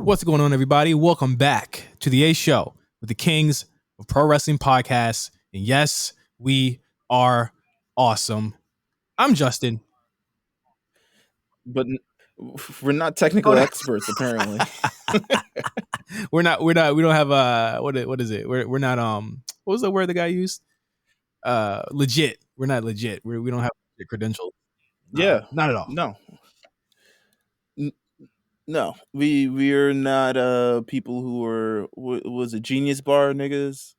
What's going on, everybody? Welcome back to the A Show with the Kings of Pro Wrestling Podcast. And yes, we are awesome. I'm Justin. But we're not technical experts, apparently. We don't have what is it? We're not what was the word the guy used? Legit. We're not legit. We don't have credentials. Yeah. Not at all. No. We're not people who are was it Genius Bar niggas?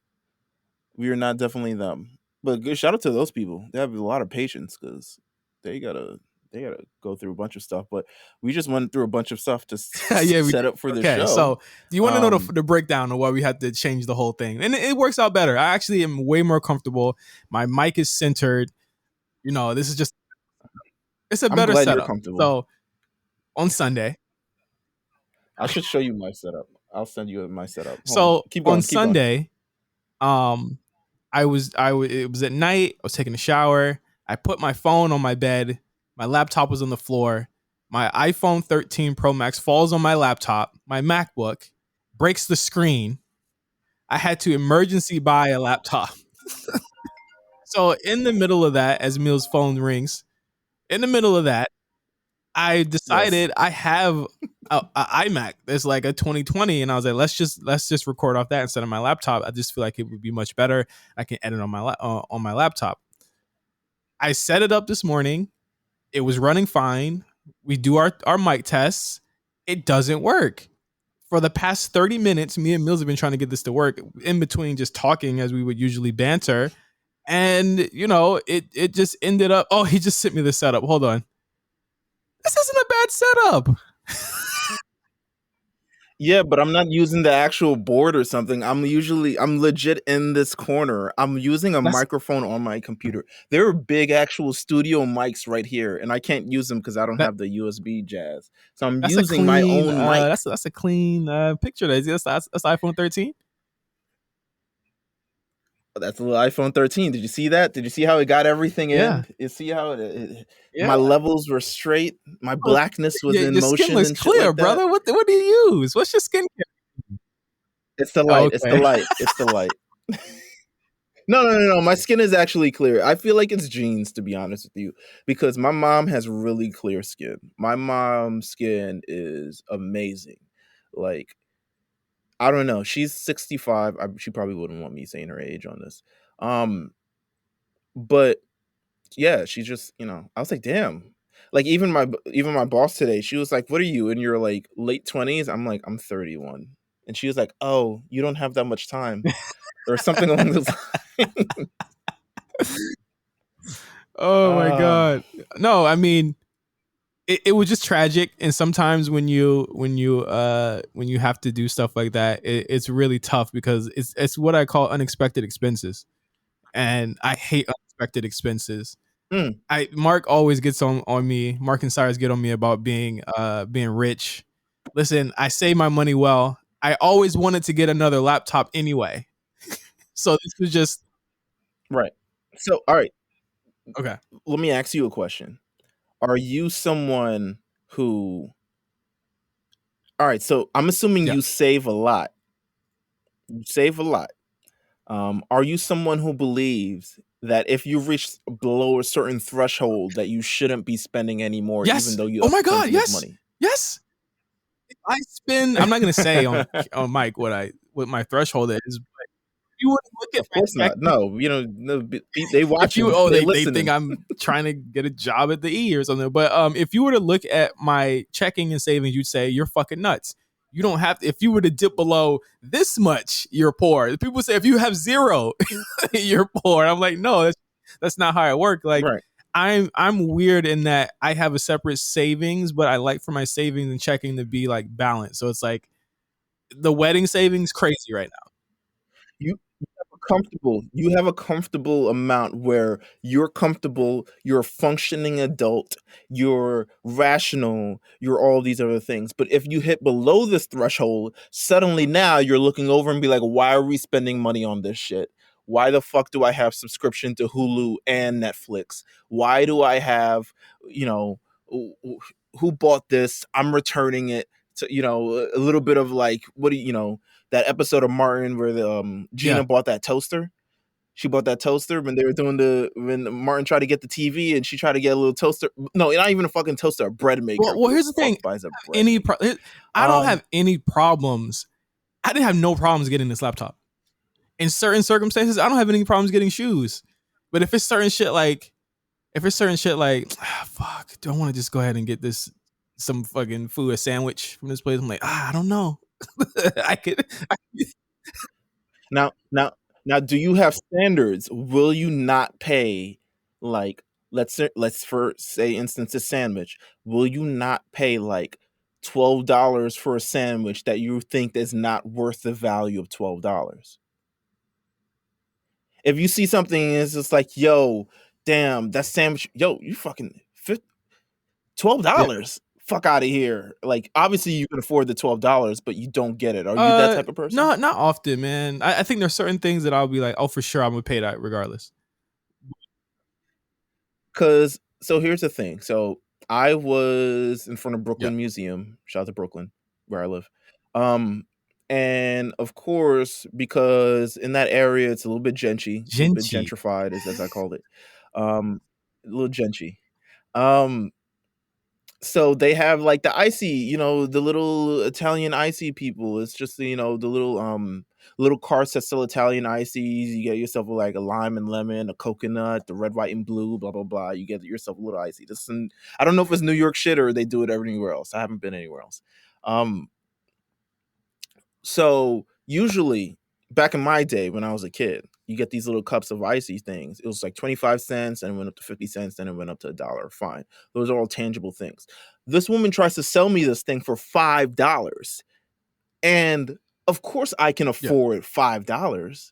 We are not definitely them. But good shout out to those people. They have a lot of patience because they gotta go through a bunch of stuff. But we just went through a bunch of stuff to set up for the show. So do you want to know the breakdown of why we had to change the whole thing? And it works out better. I actually am way more comfortable. My mic is centered. You know, this is just it's a better setup. So on Sunday, I should show you my setup. I'll send you my setup. So keep going, on Sunday, it was at night. I was taking a shower. I put my phone on my bed. My laptop was on the floor. My iPhone 13 Pro Max falls on my laptop. My MacBook breaks the screen. I had to emergency buy a laptop. So in the middle of that, as Meelz's phone rings, in the middle of that, I decided I have an iMac. There's like a 2020, and I was like, let's just record off that instead of my laptop. I just feel like it would be much better. I can edit on my laptop. I set it up this morning. It was running fine. We do our mic tests. It doesn't work. For the past 30 minutes, me and Meelz have been trying to get this to work in between just talking as we would usually banter. And, you know, it just ended up, oh, he just sent me the setup. Hold on. This isn't a bad setup. Yeah, but I'm not using the actual board or something. I'm legit in this corner. I'm using a microphone on my computer. There are big actual studio mics right here, and I can't use them because I don't have the USB jazz. So I'm using my own mic. That's a clean picture. That's iPhone 13. That's a little iPhone 13. Did you see that? Did you see how it got everything in? You see how my levels were straight. My blackness was in motion. Your skin looks clear, like brother. What do you use? What's your skincare? It's the light. Okay. It's the light. It's the light. No. My skin is actually clear. I feel like it's genes, to be honest with you, because my mom has really clear skin. My mom's skin is amazing. Like, I don't know. She's 65. She probably wouldn't want me saying her age on this. But yeah, she's just, I was like, damn. Like even my boss today, she was like, "What are you in your like late 20s?" I'm like, "I'm 31." And she was like, "Oh, you don't have that much time." Or something along those lines. Oh my God. No, I mean, it was just tragic, and sometimes when you have to do stuff like that, it's really tough because it's what I call unexpected expenses, and I hate unexpected expenses. Mark always gets on me. Mark and Cyrus get on me about being rich. Listen, I save my money well. I always wanted to get another laptop anyway, so this was just right. So all right, okay. Let me ask you a question. Are you someone who... All right, so I'm assuming you save a lot. You save a lot. Are you someone who believes that if you reach below a certain threshold that you shouldn't be spending any more, even though you have plenty of money? Yes. I spend, I'm not going to say on Mike what my threshold is, but you would look at, of course not. No, they watch you. They think I'm trying to get a job at the E or something. But if you were to look at my checking and savings, you'd say you're fucking nuts. You don't have to. If you were to dip below this much, you're poor. People say if you have zero, you're poor. I'm like, no, that's not how it works. Like, right. I'm weird in that I have a separate savings, but I like for my savings and checking to be like balanced. So it's like the wedding savings crazy right now. You have a comfortable amount where you're comfortable, you're a functioning adult, you're rational, you're all these other things. But if you hit below this threshold, suddenly now you're looking over and be like, why are we spending money on this shit? Why the fuck do I have subscription to Hulu and Netflix? Why do I have, who bought this? I'm returning it a little bit of like, what do that episode of Martin where the Gina bought that toaster. She bought that toaster when they were doing when Martin tried to get the TV and she tried to get a little toaster. No, not even a fucking toaster, a bread maker. Well, here's the thing. I don't have any problems. I didn't have no problems getting this laptop. In certain circumstances, I don't have any problems getting shoes. But if it's certain shit like, fuck, do I want to just go ahead and get some fucking food, a sandwich from this place? I'm like, I don't know. I could. Now, do you have standards? Will you not pay, like, let's for say instance a sandwich? Will you not pay like $12 for a sandwich that you think is not worth the value of $12? If you see something and it's just like, yo, damn, that sandwich, yo, you fucking $12. Fuck out of here. Like, obviously you can afford the $12, but you don't get it. Are you that type of person? No, not often, man. I think there's certain things that I'll be like, oh, for sure, I'm gonna pay that regardless. Cause so here's the thing. So I was in front of Brooklyn Museum. Shout out to Brooklyn, where I live. And of course, because in that area it's a little bit gentry, a little bit gentrified, as I called it. A little gentry. So they have like the icy, the little Italian icy people. It's just the little carts that sell Italian ices. You get yourself like a lime and lemon, a coconut, the red, white, and blue, blah blah blah. You get yourself a little icy. I don't know if it's New York shit or they do it everywhere else. I haven't been anywhere else. So usually back in my day when I was a kid, you get these little cups of icy things. It was like 25 cents and it went up to 50 cents, then it went up to $1. Fine. Those are all tangible things. This woman tries to sell me this thing for $5. And of course I can afford $5,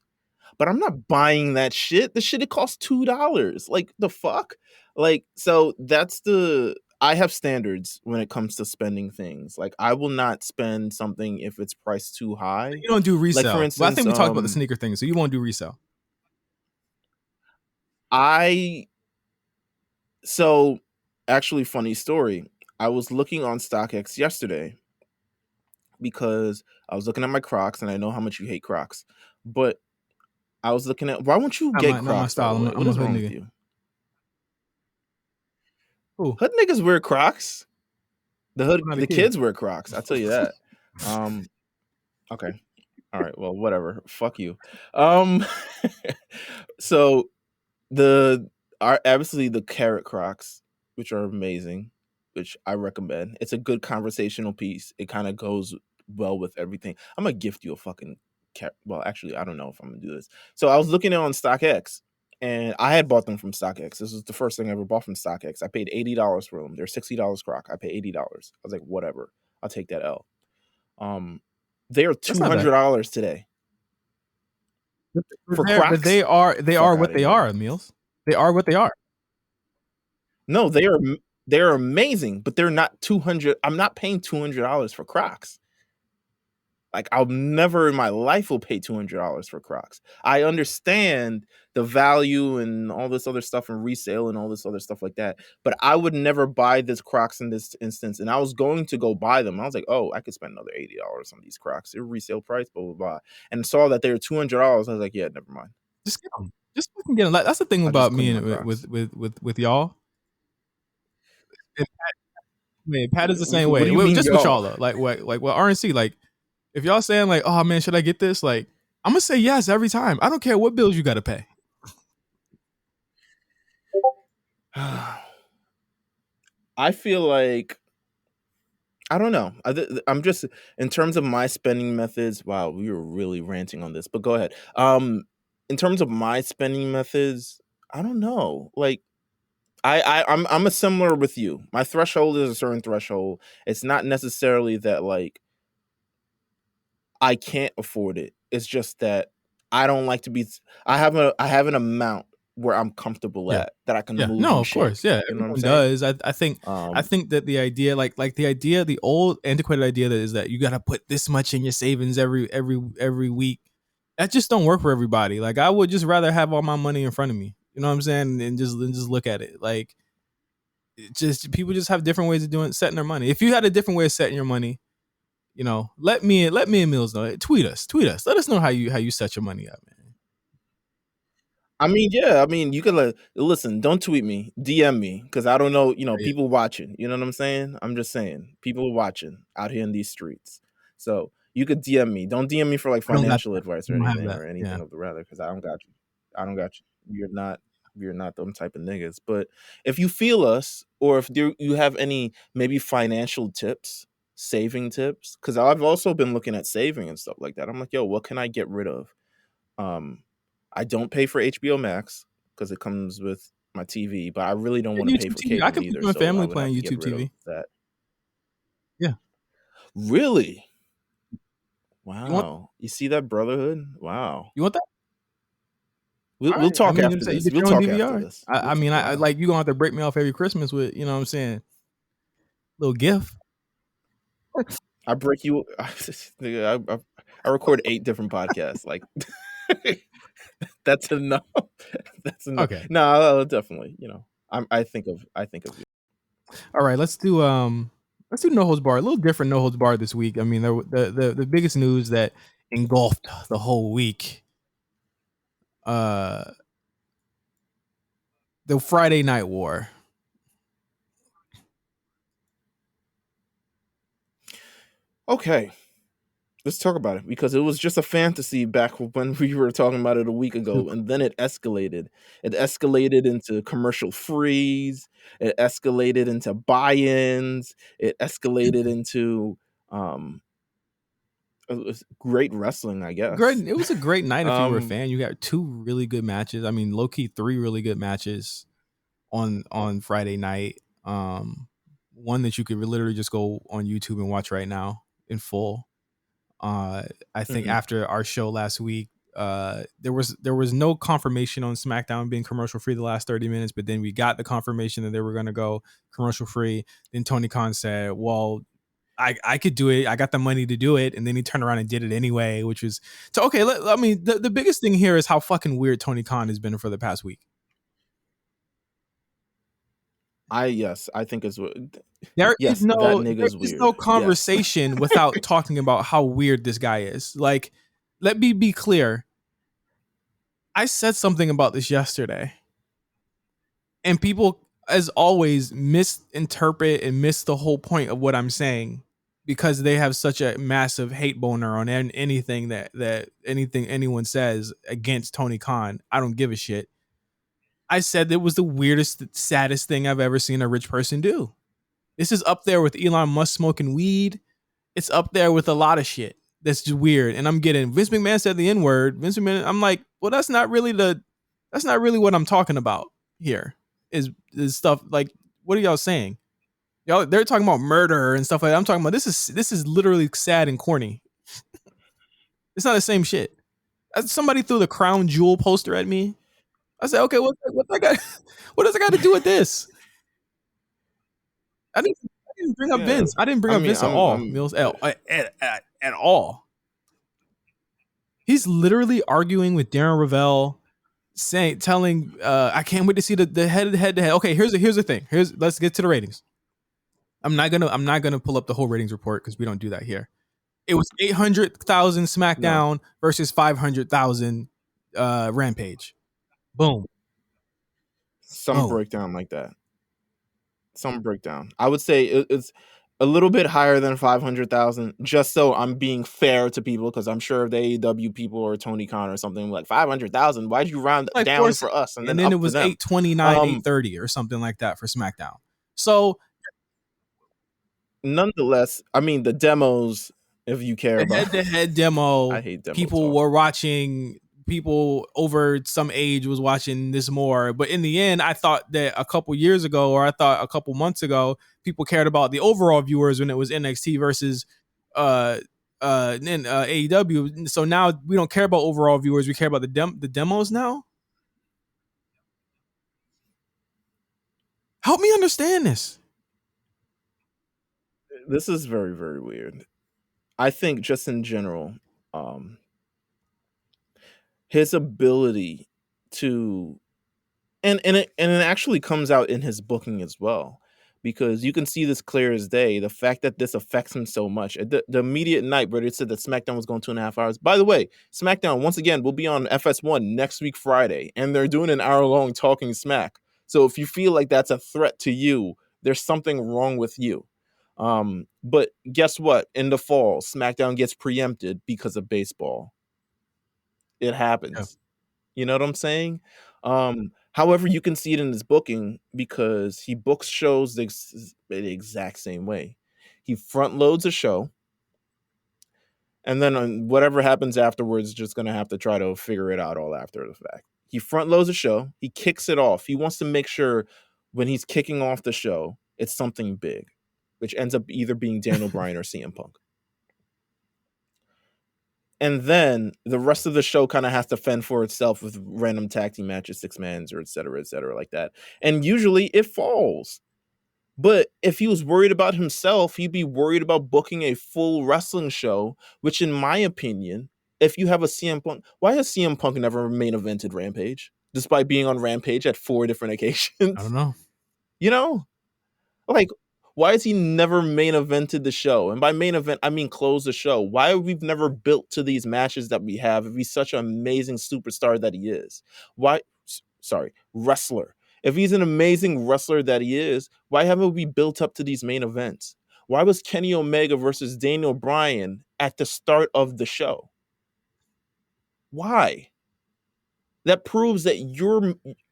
but I'm not buying that shit. The shit, it costs $2. Like, the fuck? Like, so I have standards when it comes to spending things. Like, I will not spend something if it's priced too high. You don't do resale. Like, for instance, I think we talked about the sneaker thing, so you won't do resale. So actually, funny story. I was looking on StockX yesterday because I was looking at my Crocs, and I know how much you hate Crocs, but I was looking at, why won't you get Crocs? Not my style. What is wrong with you? Ooh. Hood niggas wear Crocs. The kids wear Crocs. I'll tell you that. Okay. All right. Well, whatever. Fuck you. So obviously the carrot Crocs, which are amazing, which I recommend. It's a good conversational piece. It kind of goes well with everything. I'm gonna gift you a fucking carrot. Well, actually, I don't know if I'm gonna do this. So I was looking on StockX. And I had bought them from StockX. This was the first thing I ever bought from StockX. I paid $80 for them. They're $60 Croc. I paid $80. I was like, whatever. I'll take that L. They are $200 today. For Crocs. But they are what they are, Meelz. They are what they are. No, they are amazing, but they're not $200. I'm not paying $200 for Crocs. Like, I'll never in my life will pay $200 for Crocs. I understand the value and all this other stuff and resale and all this other stuff like that, but I would never buy this Crocs in this instance. And I was going to go buy them. I was like, oh, I could spend another $80 on these Crocs. They're resale price, blah, blah, blah. And saw that they were $200. I was like, yeah, never mind. Just get them. Just fucking get them. That's the thing about me and with y'all. Pat is the same way. Just with y'all though. Like what RNC, like, if y'all saying like, oh man, should I get this? Like, I'm gonna say yes every time. I don't care what bills you gotta pay. I feel like, I don't know. I'm just, in terms of my spending methods. Wow, we were really ranting on this, but go ahead. In terms of my spending methods, I don't know. Like, I'm a similar with you. My threshold is a certain threshold. It's not necessarily that like I can't afford it. It's just that I don't like to be. I have an amount where I'm comfortable at that I can move. No, of course, everyone does. I think that the idea, the old antiquated idea that is that you got to put this much in your savings every week. That just don't work for everybody. Like, I would just rather have all my money in front of me. You know what I'm saying? And just look at it. Like, people just have different ways of setting their money. If you had a different way of setting your money, let me and Meelz know. Tweet us. Let us know how you set your money up, man. I mean, yeah. I mean, you can listen. Don't tweet me, DM me, because I don't know. Yeah. People watching. You know what I'm saying? I'm just saying, people watching out here in these streets. So you could DM me. Don't DM me for like I don't got financial that. advice I or don't have anything that. or Yeah. anything of the rather, because I don't got you. I don't got you. You're not them type of niggas. But if you feel us, or if you have any maybe financial tips, saving tips, because I've also been looking at saving and stuff like that. I'm like, yo, what can I get rid of? I don't pay for HBO Max because it comes with my TV, but I really don't want to pay YouTube for TV. I cable can put either, you on so I family would have plan to get YouTube rid of TV. that. Yeah. Really? You want Wow. You see that brotherhood? Wow. that? All We'll right. I talk mean, after you this. get We'll your own talk after DVR. this. I mean, I Wow. like you gonna have to break me off every Christmas with, you know what I'm saying, little gift. I break you. I record 8 different podcasts. Like, that's enough. That's enough. Okay. No, definitely. I think of you. All right. Let's do No Holds Barred. A little different No Holds Barred this week. I mean, the biggest news that engulfed the whole week. The Friday Night War. Okay. Let's talk about it, because it was just a fantasy back when we were talking about it a week ago, and then it escalated. It escalated into commercial freeze. It escalated into buy-ins. It escalated into it was great wrestling, I guess. It was a great night if you were a Um, fan. You got 2 really good matches. I mean, low key 3 really good matches on Friday night. One that you could literally just go on YouTube and watch right now in full. I think after our show last week, there was no confirmation on SmackDown being commercial free the last 30 minutes, but then we got the confirmation that they were going to go commercial free. Then Tony Khan said, "Well, I could do it. I got the money to do it," and then he turned around and did it anyway, which was so okay. I mean, the biggest thing here is how fucking weird Tony Khan has been for the past week. I think it's There yes, that nigga's is weird. no Yes. conversation without talking about how weird this guy is. Like, let me be clear. I said something about this yesterday, and people, as always, misinterpret and miss the whole point of what I'm saying because they have such a massive hate boner on anything that anything anyone says against Tony Khan. I don't give a shit. I said it was the weirdest, saddest thing I've ever seen a rich person do. This is up there with Elon Musk smoking weed. It's up there with a lot of shit that's just weird. And I'm getting Vince McMahon said the N word. Vince McMahon. I'm like, well, that's not really what I'm talking about here. Is stuff like, what are y'all saying? Y'all, they're talking about murder and stuff like that. I'm talking about this is literally sad and corny. It's not the same shit. Somebody threw the Crown Jewel poster at me. I said, okay, what I got? What does it got to do with this? I didn't bring up Vince. I didn't bring up Vince at all. Meelz at all. He's literally arguing with Darren Ravel, telling, I can't wait to see the head to head. Okay, here's the thing. Let's get to the ratings. I'm not gonna pull up the whole ratings report because we don't do that here. It was 800,000 SmackDown versus 500,000 Rampage. Boom. Some breakdown like that. Some breakdown. I would say it's a little bit higher than 500,000, just so I'm being fair to people, because I'm sure if the AEW people or Tony Khan or something like 500,000, why'd you round like down for us and then it was 829, 830 or something like that for SmackDown. So nonetheless, I mean, the demos, if you care about head-to-head demo, I hate demo people were watching. People over some age was watching this more, but in the end, I thought that a couple years ago, or I thought a couple months ago, people cared about the overall viewers when it was NXT versus AEW. So now we don't care about overall viewers; we care about the demos now. Help me understand this. This is very, very weird. I think just in general, his ability to and it actually comes out in his booking as well. because you can see this clear as day. The fact that this affects him so much. The immediate night where they said that SmackDown was going 2.5 hours. By the way, SmackDown, once again, will be on FS1 next week, Friday, and they're doing an hour-long talking smack. So if you feel like that's a threat to you, there's something wrong with you. But guess what? In the fall, SmackDown gets preempted because of baseball. It happens. You know what I'm saying? However, you can see it in his booking because he books shows the exact same way. He front loads a show, and then whatever happens afterwards, just going to have to try to figure it out all after the fact. He front loads a show. He kicks it off. He wants to make sure when he's kicking off the show, it's something big, which ends up either being Daniel Bryan or CM Punk. And then the rest of the show kind of has to fend for itself with random tag team matches, 6-mans, or et cetera, like that. And usually it falls. But if he was worried about himself, he'd be worried about booking a full wrestling show, which in my opinion, if you have a CM Punk, why has CM Punk never main evented Rampage? Despite being on Rampage at 4 different occasions? I don't know. You know? Like, why has he never main evented the show? And by main event, I mean close the show. Why have we never built to these matches that we have if he's such an amazing superstar that he is? Wrestler. If he's an amazing wrestler that he is, why haven't we built up to these main events? Why was Kenny Omega versus Daniel Bryan at the start of the show? Why? That proves that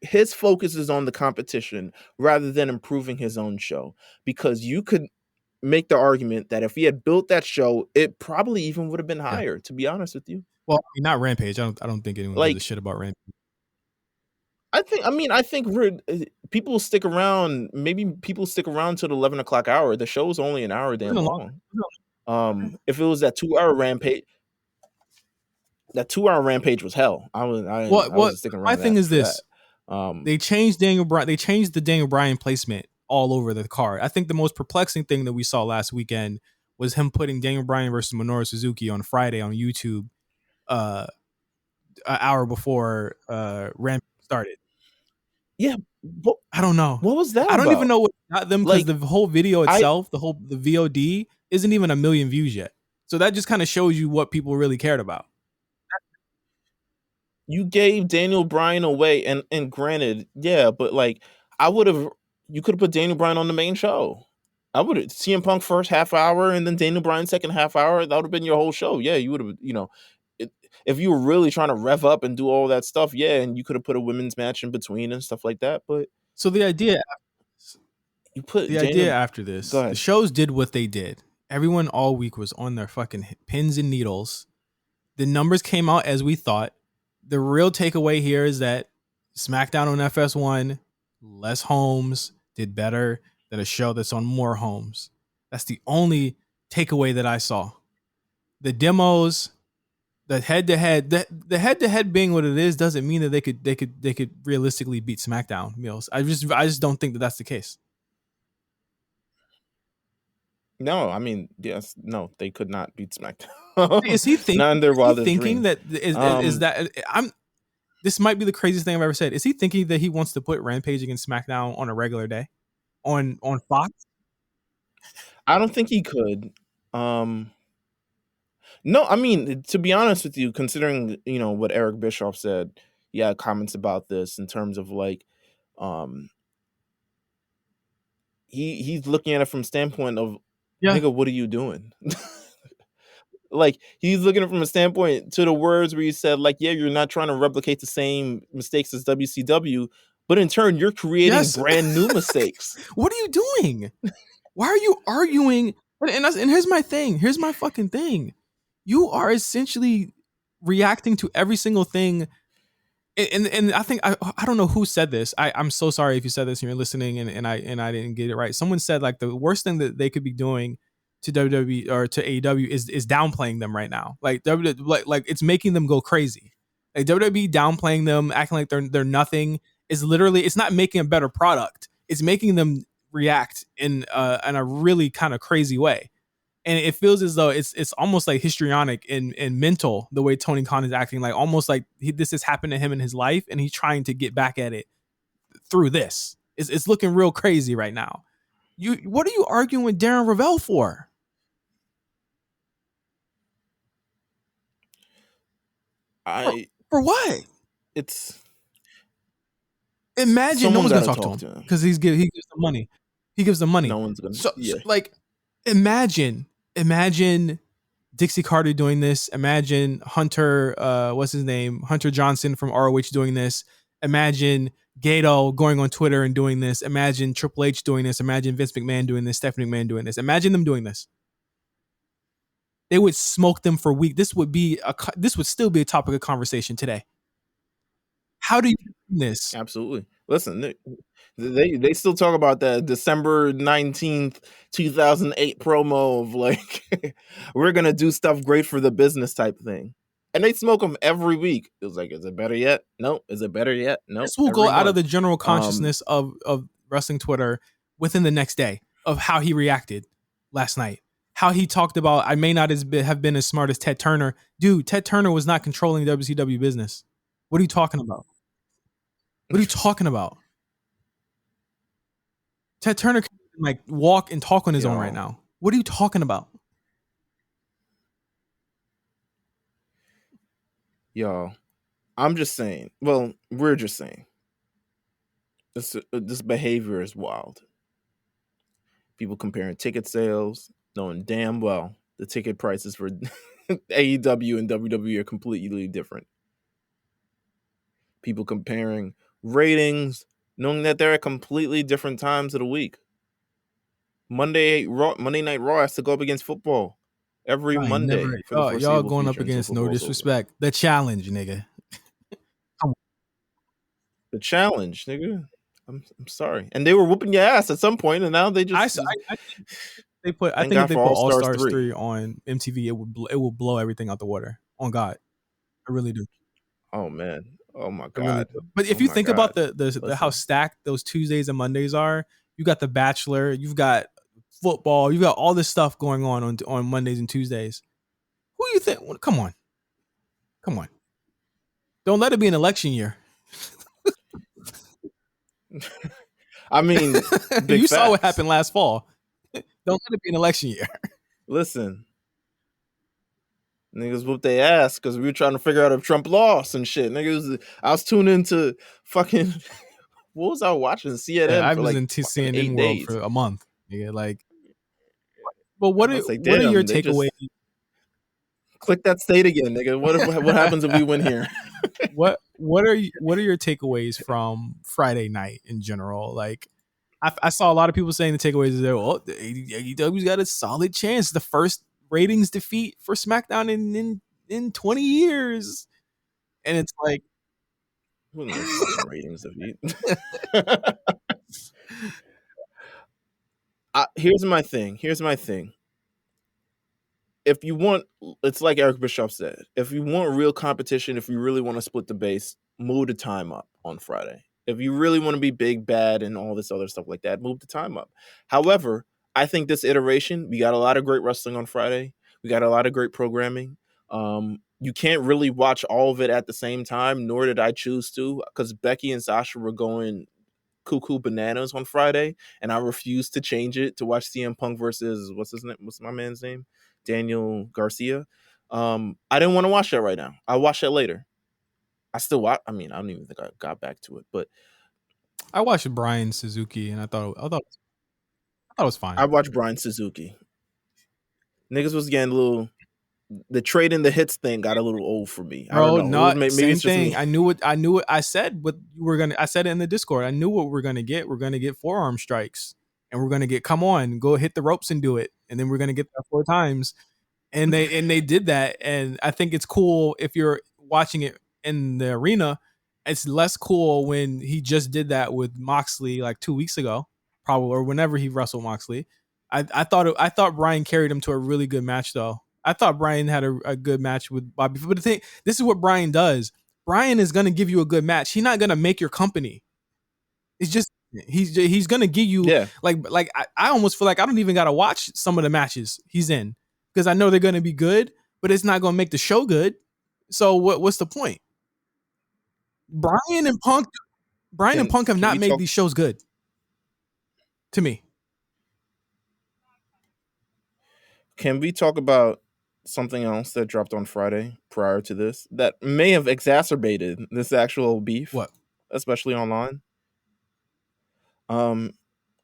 his focus is on the competition rather than improving his own show. Because you could make the argument that if he had built that show, it probably even would have been higher, to be honest with you. Well, not Rampage. I don't think anyone gives a shit about Rampage. I think people stick around. Maybe people stick around till the 11 o'clock hour. The show's only an hour damn long. If it was that 2-hour Rampage, that 2-hour Rampage was hell. I was sticking around. My thing is this: they changed Daniel Bryan. They changed the Daniel Bryan placement all over the card. I think the most perplexing thing that we saw last weekend was him putting Daniel Bryan versus Minoru Suzuki on Friday on YouTube, an hour before Rampage started. Yeah, I don't know. What was that? I don't even know what got them, because the whole video itself, the VOD, isn't even 1 million views yet. So that just kind of shows you what people really cared about. You gave Daniel Bryan away, and granted, yeah, but you could have put Daniel Bryan on the main show. I would have CM Punk first half hour and then Daniel Bryan second half hour. That would have been your whole show. Yeah, you would have, if you were really trying to rev up and do all that stuff, yeah, and you could have put a women's match in between and stuff like that. But so the idea Daniel, after this, the shows did what they did. Everyone all week was on their fucking pins and needles. The numbers came out as we thought. The real takeaway here is that SmackDown on FS1, less homes, did better than a show that's on more homes. That's the only takeaway that I saw. The demos, the head-to-head, the head-to-head being what it is doesn't mean that they could realistically beat SmackDown. Meelz. I just don't think that that's the case. No, I mean, yes, no, they could not beat SmackDown. Is he thinking? Not in their wildest thinking dreams. that is that I'm? This might be the craziest thing I've ever said. Is he thinking that he wants to put Rampage against SmackDown on a regular day, on Fox? I don't think he could. No, I mean, to be honest with you, considering what Eric Bischoff said, he had comments about this in terms of he's looking at it from standpoint of, nigga, what are you doing? He's looking at it from a standpoint to the words where he said, yeah, you're not trying to replicate the same mistakes as WCW, but in turn, you're creating brand new mistakes. What are you doing? Why are you arguing? And here's my thing. Here's my fucking thing. You are essentially reacting to every single thing. And I think I don't know who said this. I'm so sorry if you said this and you're listening and I didn't get it right. Someone said the worst thing that they could be doing to WWE or to AEW is downplaying them right now. Like it's making them go crazy. Like WWE downplaying them, acting like they're nothing is literally, it's not making a better product. It's making them react in a really kind of crazy way. And it feels as though it's almost like histrionic and mental, the way Tony Khan is acting, almost like this has happened to him in his life and he's trying to get back at it through this. It's looking real crazy right now. What are you arguing with Darren Ravel for? For what? It's imagine no someone one's gonna gotta talk to talk him to him. because he gives them money. He gives them money. No one's gonna. So Yeah. like, imagine Dixie Carter doing this. Imagine Hunter, what's his name? Hunter Johnson from ROH doing this. Imagine Gato going on Twitter and doing this. Imagine Triple H doing this. Imagine Vince McMahon doing this. Stephanie McMahon doing this. Imagine them doing this. They would smoke them for weeks. This would still be a topic of conversation today. How do you do this? Absolutely. Listen, they still talk about that December 19th, 2008 promo of like, we're going to do stuff great for the business type thing. And they smoke them every week. It was like, is it better yet? No. Is it better yet? No. This will go out of the general consciousness of wrestling Twitter within the next day of how he reacted last night. How he talked about, I may not have been as smart as Ted Turner. Dude, Ted Turner was not controlling WCW business. What are you talking about? What are you talking about? Ted Turner can like walk and talk on his own right now. What are you talking about? Y'all, I'm just saying. Well, we're just saying. This behavior is wild. People comparing ticket sales, knowing damn well the ticket prices for AEW and WWE are completely different. People comparing ratings, knowing that they're at completely different times of the week. Monday Night Raw has to go up against football every Monday for the foreseeable y'all going future up against, no disrespect, the challenge, nigga. The challenge, nigga. I'm sorry, and they were whooping your ass at some point, and now they just. I think if they put All Stars 3 on MTV, it will blow everything out the water. On God, I really do. Oh man, oh my God. Really, but if you think about the how stacked those Tuesdays and Mondays are, you got The Bachelor, you've got football, you've got all this stuff going on Mondays and Tuesdays. Who do you think? Come on. Don't let it be an election year. I mean, you saw what happened last fall. Don't let it be an election year. Listen, niggas whooped their ass because we were trying to figure out if Trump lost and shit. Niggas, I was tuned into fucking. What was I watching? CNN. Yeah, I was like into CNN World for a month. Yeah, like. But what are your takeaways? Click that state again, nigga. What happens if we win here? what are your takeaways from Friday night in general? Like, I saw a lot of people saying the takeaways is that AEW's got a solid chance. The first ratings defeat for SmackDown in 20 years, and it's like, no fucking ratings defeat. Here's my thing. If you want, it's like Eric Bischoff said, if you want real competition, if you really want to split the base, move the time up on Friday. If you really want to be big, bad, and all this other stuff like that, move the time up. However, I think this iteration, we got a lot of great wrestling on Friday. We got a lot of great programming. You can't really watch all of it at the same time, nor did I choose to, because Becky and Sasha were going cuckoo bananas on Friday, and I refused to change it to watch CM Punk versus what's my man's name? Daniel Garcia. I didn't want to watch that right now. I'll watch that later. I still watch. I mean, I don't even think I got back to it, but I watched Brian Suzuki and I thought it was fine. I watched Brian Suzuki. Niggas was getting a little. The trade in the hits thing got a little old for me. I don't know. Maybe same thing. I knew what I said. What you were gonna. I said it in the Discord. I knew what we're gonna get. We're gonna get forearm strikes, and we're gonna get. Come on, go hit the ropes and do it, and then we're gonna get that 4 times. And they did that. And I think it's cool if you're watching it in the arena. It's less cool when he just did that with Moxley like 2 weeks ago, probably, or whenever he wrestled Moxley. I thought Brian carried him to a really good match though. I thought Brian had a good match with Bobby. But the thing, this is what Brian does. Brian is going to give you a good match. He's not going to make your company. It's just he's going to give you like I almost feel like I don't even got to watch some of the matches he's in because I know they're going to be good, but it's not going to make the show good. So what's the point? Brian and Punk have not made these shows good to me. Can we talk about something else that dropped on Friday prior to this that may have exacerbated this actual beef, What? especially online? Um,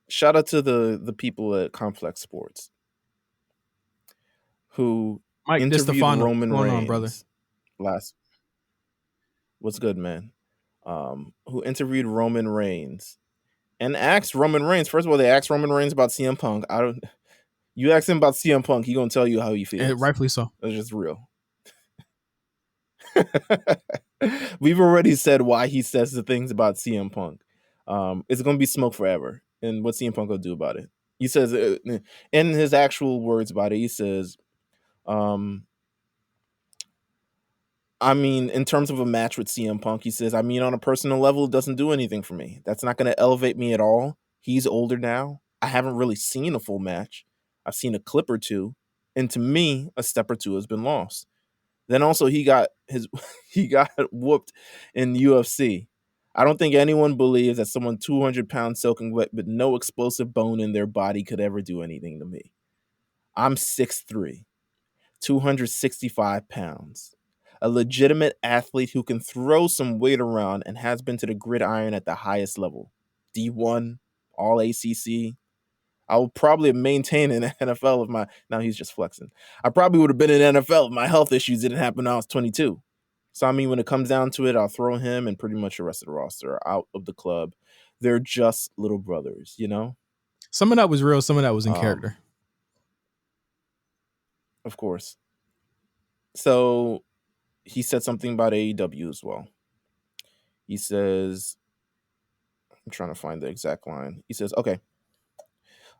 Shout out to the people at Complex Sports who Mike interviewed DeStefano, what's Roman going on, brother? Reigns last. What's good, man? Who interviewed Roman Reigns and asked Roman Reigns. First of all, they asked Roman Reigns about CM Punk. I don't. You ask him about CM Punk, he gonna tell you how he And feels. rightfully so. That's just real. We've already said why he says the things about CM Punk. It's gonna be smoke forever, and what CM Punk will do about it. He says, in his actual words about it, he says, I mean, in terms of a match with CM Punk, he says, I mean, on a personal level, it doesn't do anything for me. That's not going to elevate me at all. He's older now. I haven't really seen a full match. I've seen a clip or two. And to me, a step or two has been lost. Then also he got his he got whooped in UFC. I don't think anyone believes that someone 200 pounds soaking wet with no explosive bone in their body could ever do anything to me. I'm 6'3", 265 pounds. A legitimate athlete who can throw some weight around and has been to the gridiron at the highest level. D1, all ACC. I would probably have maintained in the NFL if my, now he's just flexing. I probably would have been in NFL if my health issues didn't happen when I was 22. So, I mean, when it comes down to it, I'll throw him and pretty much the rest of the roster out of the club. They're just little brothers, you know? Some of that was real, some of that was in character. Of course. So he said something about AEW as well. He says, I'm trying to find the exact line. He says, okay.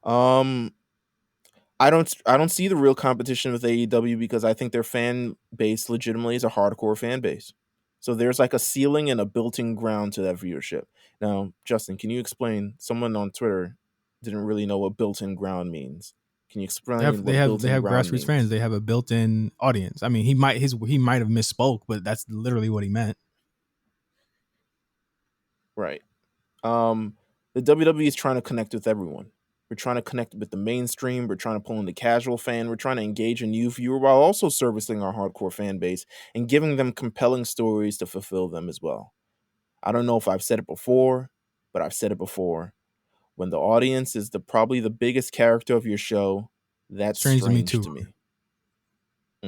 I don't see the real competition with AEW because I think their fan base legitimately is a hardcore fan base. So there's like a ceiling and a built-in ground to that viewership. Now, Justin, can you explain? Someone on Twitter didn't really know what built-in ground means. Can you explain They what have built-in ground grassroots means? fans. They have a built-in audience. I mean, he might have misspoke, but that's literally what he meant. Right. The WWE is trying to connect with everyone. We're trying to connect with the mainstream. We're trying to pull in the casual fan. We're trying to engage a new viewer while also servicing our hardcore fan base and giving them compelling stories to fulfill them as well. I don't know if I've said it before, but I've said it before. When the audience is probably the biggest character of your show, that's strange to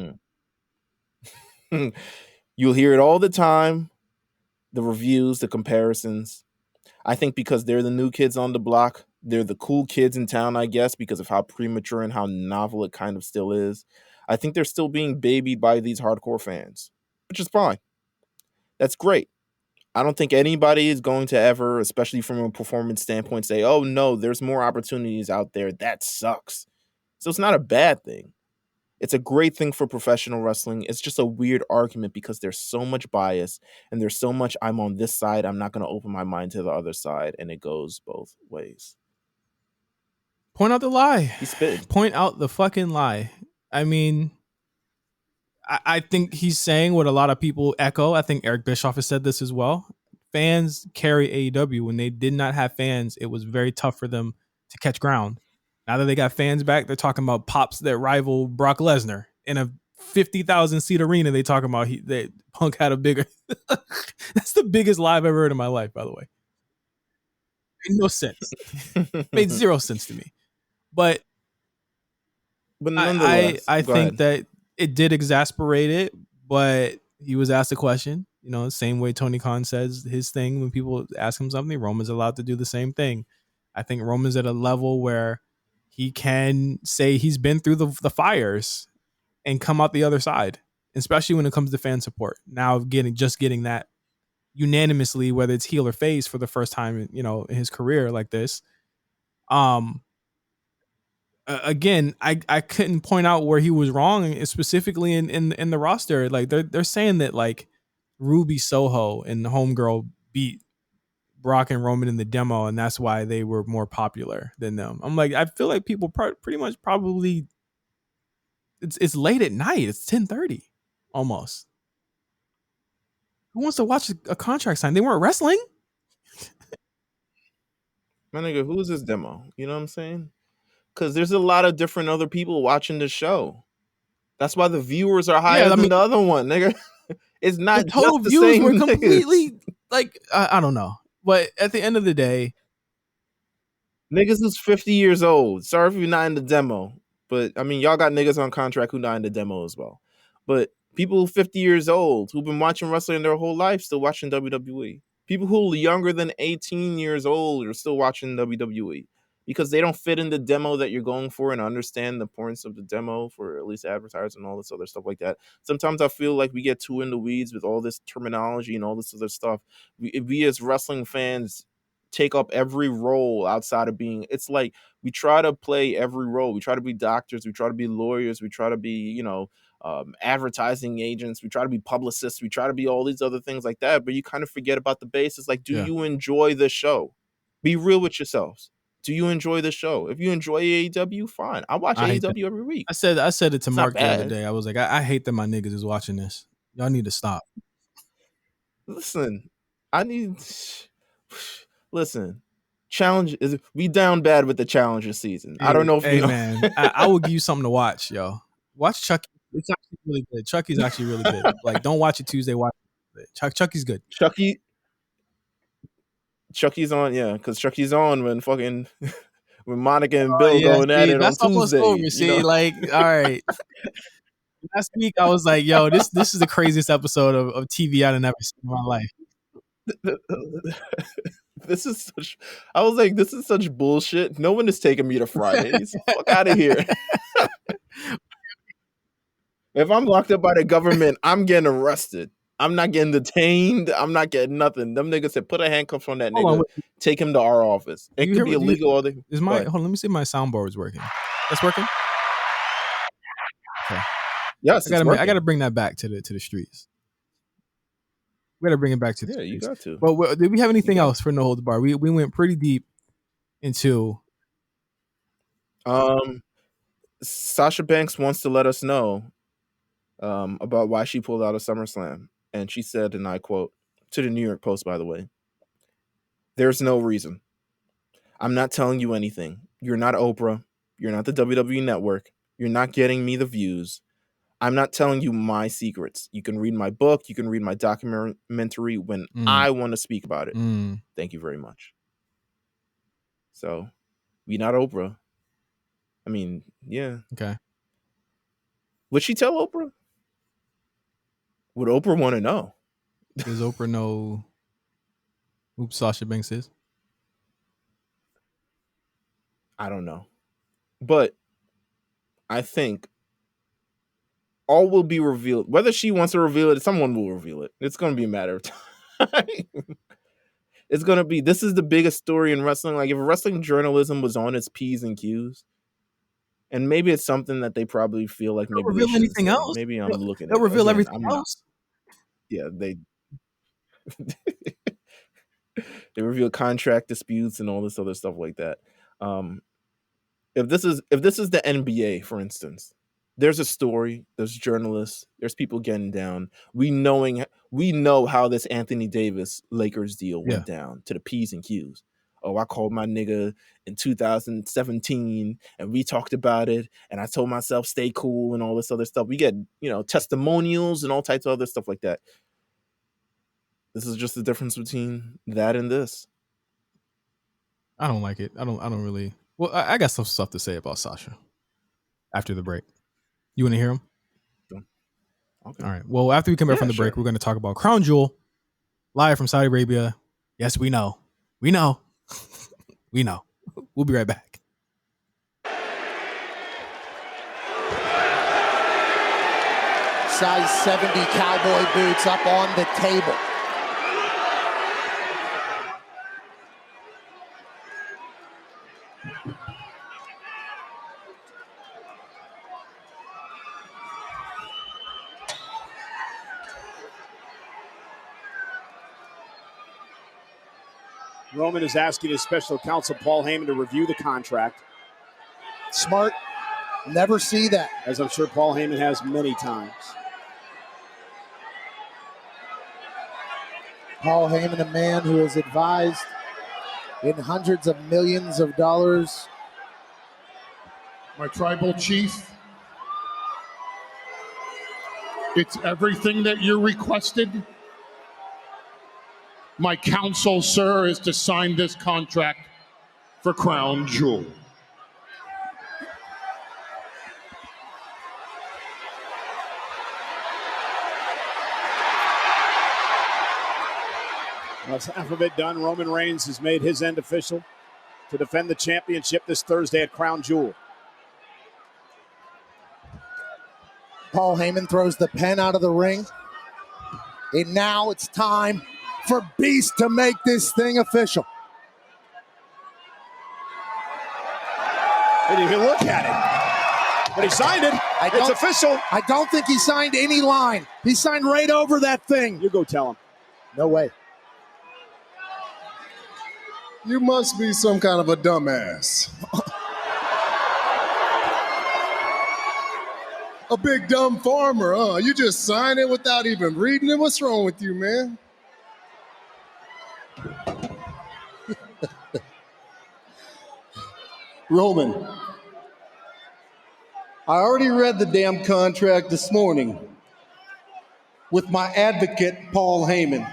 me. You'll hear it all the time. The reviews, the comparisons. I think because they're the new kids on the block, they're the cool kids in town, I guess, because of how premature and how novel it kind of still is. I think they're still being babied by these hardcore fans, which is fine. That's great. I don't think anybody is going to ever, especially from a performance standpoint, say, oh no, there's more opportunities out there. That sucks. So it's not a bad thing. It's a great thing for professional wrestling. It's just a weird argument because there's so much bias and there's so much I'm on this side. I'm not going to open my mind to the other side. And it goes both ways. Point out the lie. He spit. Point out the fucking lie. I mean, I think he's saying what a lot of people echo. I think Eric Bischoff has said this as well. Fans carry AEW. When they did not have fans, it was very tough for them to catch ground. Now that they got fans back, they're talking about pops that rival Brock Lesnar in a 50,000 seat arena. They talking about that Punk had a bigger. That's the biggest lie I've ever heard in my life, by the way. Made no sense. Made zero sense to me. But nonetheless, I think that it did exasperate it, but he was asked a question, you know, the same way Tony Khan says his thing when people ask him something. Roman's allowed to do the same thing. I think Roman's at a level where he can say he's been through the fires and come out the other side, especially when it comes to fan support. Now getting that unanimously, whether it's heel or face, for the first time, you know, in his career like this. Again, I couldn't point out where he was wrong, specifically in the roster. Like they're saying that like Ruby Soho and the Homegirl beat Brock and Roman in the demo, and that's why they were more popular than them. I'm like, I feel like people pretty much probably it's late at night. It's 10:30 almost. Who wants to watch a contract sign? They weren't wrestling. My nigga, who's this demo? You know what I'm saying? Because there's a lot of different other people watching the show. That's why the viewers are higher Yeah, I than mean, the other one, nigga. It's the not total just the views same were niggas. completely like I don't know, but at the end of the day, Niggas who's 50 years old. Sorry if you're not in the demo, but I mean, y'all got niggas on contract who not in the demo as well. But people 50 years old who've been watching wrestling their whole life still watching WWE. People who are younger than 18 years old are still watching WWE because they don't fit in the demo that you're going for and understand the importance of the demo for at least advertising and all this other stuff like that. Sometimes I feel like we get too in the weeds with all this terminology and all this other stuff. We as wrestling fans take up every role outside of being, it's like we try to play every role. We try to be doctors, we try to be lawyers, we try to be, advertising agents, we try to be publicists, we try to be all these other things like that, but you kind of forget about the basics. Like, do you enjoy the show? Be real with yourselves. Do you enjoy the show? If you enjoy AEW, fine. I watch AEW every week. I said it to It's Mark not the other bad. day. I was like, I hate that my niggas is watching this. Y'all need to stop. Listen, listen. Challenge is we down bad with the Challenger season. I don't know if you know. Man, I will give you something to watch, yo. Watch Chucky. It's actually really good. Chucky's actually really good. Like, don't watch it Tuesday. Watch it. Chucky's good. Chucky's on, yeah, because Chucky's on when fucking when Monica and Bill going at it on Tuesday. Over. See, like, all right. Last week I was like, yo, this is the craziest episode of TV I've ever seen in my life. This is such bullshit. No one is taking me to Fridays. Fuck out of here. If I'm locked up by the government, I'm getting arrested. I'm not getting detained. I'm not getting nothing. Them niggas said, put a handcuff on that nigga. Take him to our office. It could be illegal. Hold on, let me see if my soundboard is working. That's working? Okay. Yes, I gotta bring that back to the streets. We gotta bring it back to the streets. You got to. But did we have anything else for No Holds Barred? We went pretty deep into. Sasha Banks wants to let us know about why she pulled out of SummerSlam, and she said, and I quote to the New York Post, by the way, "There's no reason. I'm not telling you anything. You're not Oprah. You're not the WWE Network. You're not getting me the views. I'm not telling you my secrets. You can read my book. You can read my documentary when I want to speak about it. Thank you very much." So, we not Oprah. I mean, yeah. Okay. Would she tell Oprah? Would Oprah want to know? Does Oprah know who Sasha Banks is? I don't know. But I think all will be revealed. Whether she wants to reveal it, someone will reveal it. It's going to be a matter of time. It's going to be, this is the biggest story in wrestling. Like, if wrestling journalism was on its P's and Q's, and maybe it's something that they probably feel like maybe reveal anything else. Maybe I'm looking at it. They'll reveal everything else. Yeah, they they reveal contract disputes and all this other stuff like that. If this is the NBA, for instance, there's a story, there's journalists, there's people getting down. We know how this Anthony Davis Lakers deal went down to the P's and Q's. Oh, I called my nigga in 2017 and we talked about it. And I told myself, stay cool and all this other stuff. We get, testimonials and all types of other stuff like that. This is just the difference between that and this. I don't like it. I don't really. Well, I got some stuff to say about Sasha after the break. You want to hear them? Okay. All right. Well, after we come back from the break, we're going to talk about Crown Jewel, live from Saudi Arabia. Yes, we know. We know. We know. We'll be right back. Size 70 cowboy boots up on the table. Roman is asking his special counsel, Paul Heyman, to review the contract. Smart. Never see that. As I'm sure Paul Heyman has many times. Paul Heyman, a man who is advised in hundreds of millions of dollars my tribal chief, it's everything that you requested. My counsel, sir, is to sign this contract for Crown Jewel. That's half of it done. Roman Reigns has made his end official to defend the championship this Thursday at Crown Jewel. Paul Heyman throws the pen out of the ring. And now it's time for Beast to make this thing official. He didn't even look at it. But he signed it. It's official. I don't think he signed any line. He signed right over that thing. You go tell him. No way. You must be some kind of a dumbass. A big dumb farmer, huh? You just sign it without even reading it? What's wrong with you, man? Roman, I already read the damn contract this morning with my advocate, Paul Heyman.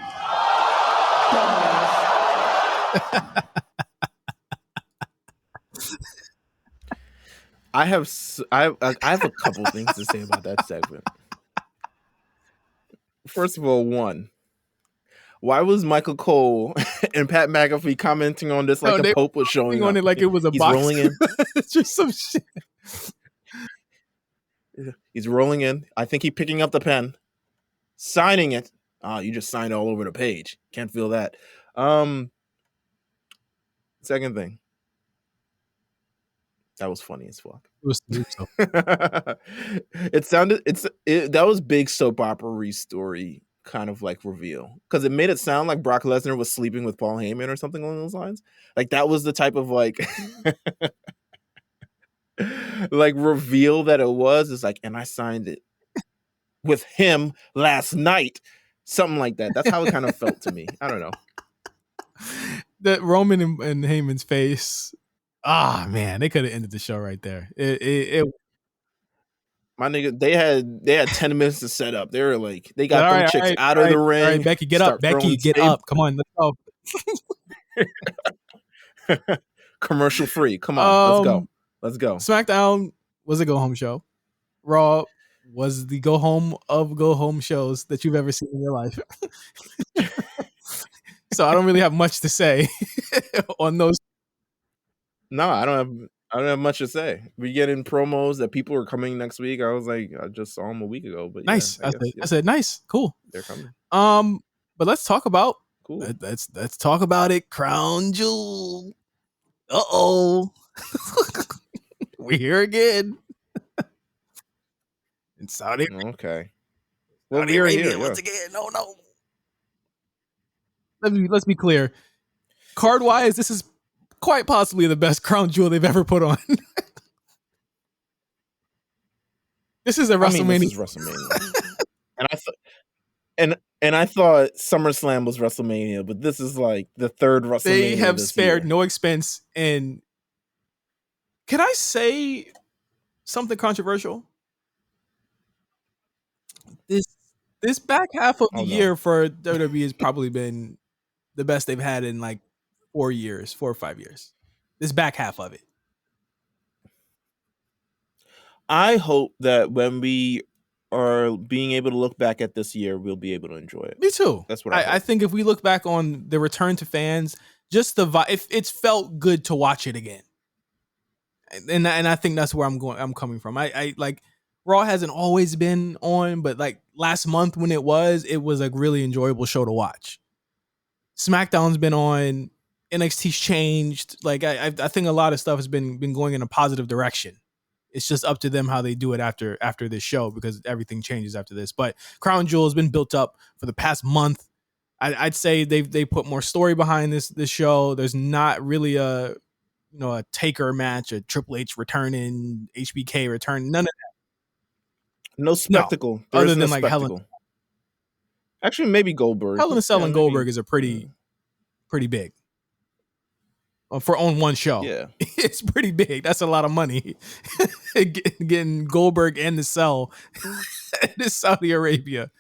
I have a couple things to say about that segment. First of all, why was Michael Cole and Pat McAfee commenting on this like the Pope was showing on up? it like it was a He's box. rolling in. It's just some shit. He's rolling in. I think he's picking up the pen, signing it. You just signed all over the page. Can't feel that. Second thing. That was funny as fuck. It was so. That was big soap opera story kind of like reveal, because it made it sound like Brock Lesnar was sleeping with Paul Heyman or something along those lines. Like that was the type of like like reveal that it was. It's like, and I signed it with him last night, something like that. That's how it kind of felt to me. I don't know. That Roman and Heyman's face. Ah, man, they could have ended the show right there. My nigga, they had 10 minutes to set up. They were like, they got them chicks out of the ring. All right, Becky, get up. Becky, get up. Come on, let's go. Commercial free. Come on, let's go. SmackDown was a go home show. Raw was the go home shows that you've ever seen in your life. So I don't really have much to say on those. No, I don't have much to say. We get in promos that people are coming next week. I was like, I just saw them a week ago, but nice. Yeah, I said nice, cool. They're coming. But let's talk about cool. Let's talk about it. Crown Jewel. Uh-oh. We're here again. In Saudi. Okay. Well, we're here once again. No. Let's be clear. Card wise, this is quite possibly the best Crown Jewel they've ever put on. This is a WrestleMania. This is WrestleMania. and I thought SummerSlam was WrestleMania, but this is like the third WrestleMania. They have spared no expense. And can I say something controversial? This back half of the year for WWE has probably been the best they've had in like 4 or 5 years. This back half of it. I hope that when we are being able to look back at this year, we'll be able to enjoy it. Me too. That's what I think. If we look back on the return to fans, just the vibe, if it's felt good to watch it again. And I think that's where I'm coming from. I like Raw hasn't always been on, but like last month when it was a really enjoyable show to watch. SmackDown's been on, NXT's changed. Like I think a lot of stuff has been going in a positive direction. It's just up to them how they do it after this show, because everything changes after this. But Crown Jewel has been built up for the past month. I'd say they put more story behind this show. There's not really a Taker match, a Triple H returning, HBK return, none of that. No spectacle. No, other than like Helen. Actually, maybe Goldberg. Hell in a Cell and Goldberg is a pretty big. for on one show. Yeah. It's pretty big. That's a lot of money. Getting Goldberg and the Cell to Saudi Arabia.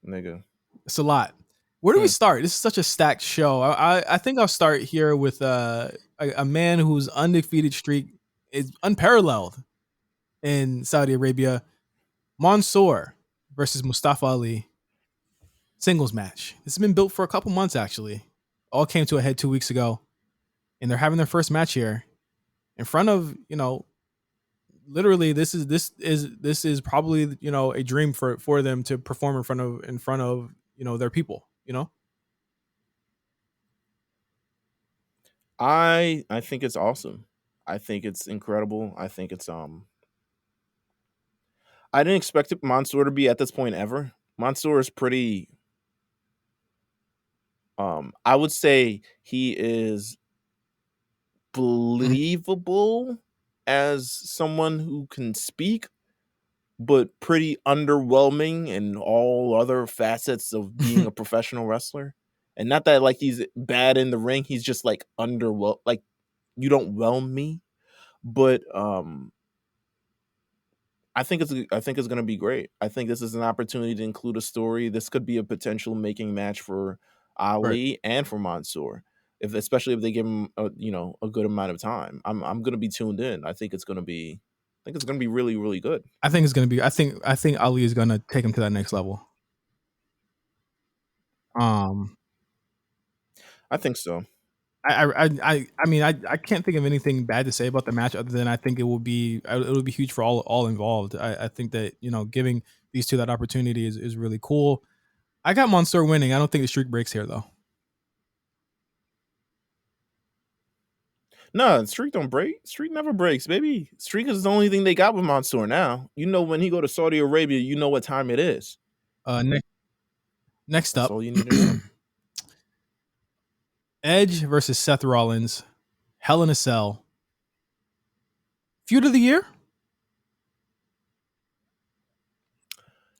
Nigga. It's a lot. Where do we start? This is such a stacked show. I think I'll start here with a man whose undefeated streak is unparalleled in Saudi Arabia. Mansoor versus Mustafa Ali. Singles match. This has been built for a couple months, actually. All came to a head 2 weeks ago. And they're having their first match here in front of, literally this is probably, a dream for them to perform in front of their people, I think it's awesome. I think it's incredible. I think it's I didn't expect Mansoor to be at this point ever. Mansoor is pretty I would say he is believable as someone who can speak, but pretty underwhelming in all other facets of being a professional wrestler. And not that like he's bad in the ring, he's just like like you don't whelm me. But I think it's gonna be great. I think this is an opportunity to include a story. This could be a potential making match for Ali and for Mansoor, especially if they give him a good amount of time. I'm gonna be tuned in. I think it's gonna be really, really good. I think it's gonna be. I think Ali is gonna take him to that next level. I think so. I mean I can't think of anything bad to say about the match other than I think it will be huge for all involved. I think that giving these two that opportunity is really cool. I got Mansoor winning. I don't think the streak breaks here though. No, streak don't break. Streak never breaks, baby. Streak is the only thing they got with Mansoor now. When he go to Saudi Arabia, you know what time it is. Next That's up, all you need to know. Edge versus Seth Rollins, Hell in a Cell. Feud of the year?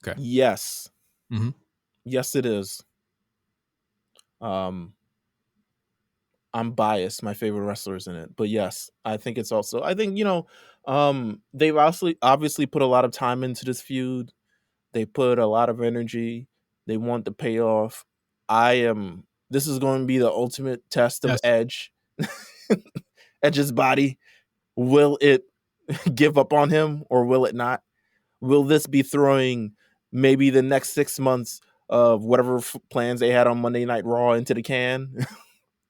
Okay. Yes. Mm-hmm. Yes, it is. I'm biased. My favorite wrestler is in it, but yes, I think it's also. I think they've obviously put a lot of time into this feud. They put a lot of energy. They want the payoff. This is going to be the ultimate test of Edge. Edge's body. Will it give up on him or will it not? Will this be throwing maybe the next 6 months of whatever plans they had on Monday Night Raw into the can?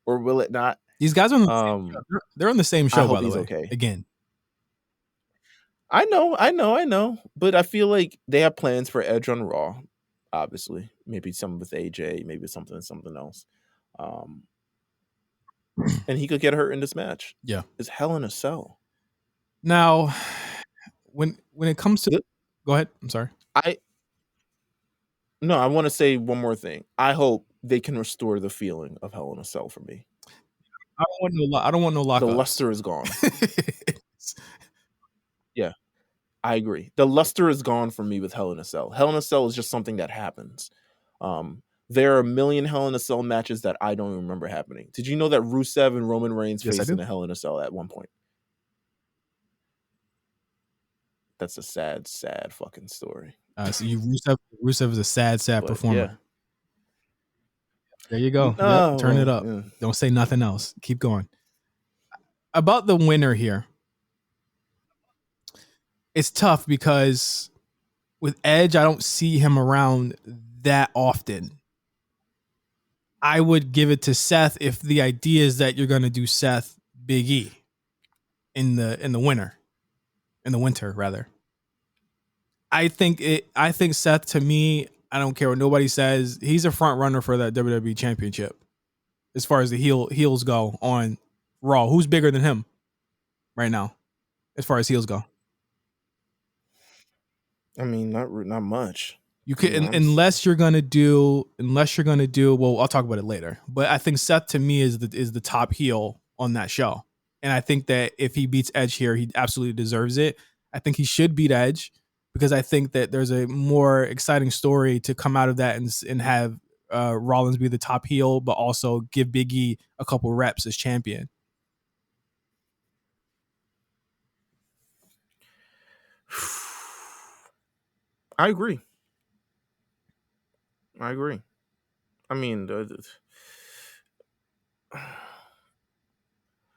Or will it not? These guys are on the same show. They're on the same show, by the way. Okay. Again. I know. But I feel like they have plans for Edge on Raw, obviously. Maybe something with AJ, maybe something else. And he could get hurt in this match. Yeah. It's Hell in a Cell. Now, when it comes to go ahead. I'm sorry. I want to say one more thing. I hope they can restore the feeling of Hell in a Cell for me. I don't want no lockups. The luster is gone. Yeah, I agree. The luster is gone for me with Hell in a Cell. Hell in a Cell is just something that happens. There are a million Hell in a Cell matches that I don't even remember happening. Did you know that Rusev and Roman Reigns faced in a Hell in a Cell at one point? That's a sad, sad fucking story. So Rusev is a sad performer. Yeah. There you go. Turn it up. Yeah. Don't say nothing else. Keep going. About the winner here. It's tough because with Edge, I don't see him around that often. I would give it to Seth if the idea is that you're going to do Seth Big E in the winter rather. I think Seth, to me, I don't care what nobody says, he's a front runner for that WWE Championship. As far as the heels go on Raw, who's bigger than him right now? As far as heels go, I mean, not much. You could unless you're gonna do. Well, I'll talk about it later. But I think Seth to me is the top heel on that show, and I think that if he beats Edge here, he absolutely deserves it. I think he should beat Edge because I think that there's a more exciting story to come out of that and have Rollins be the top heel, but also give Big E a couple reps as champion. I agree. I mean,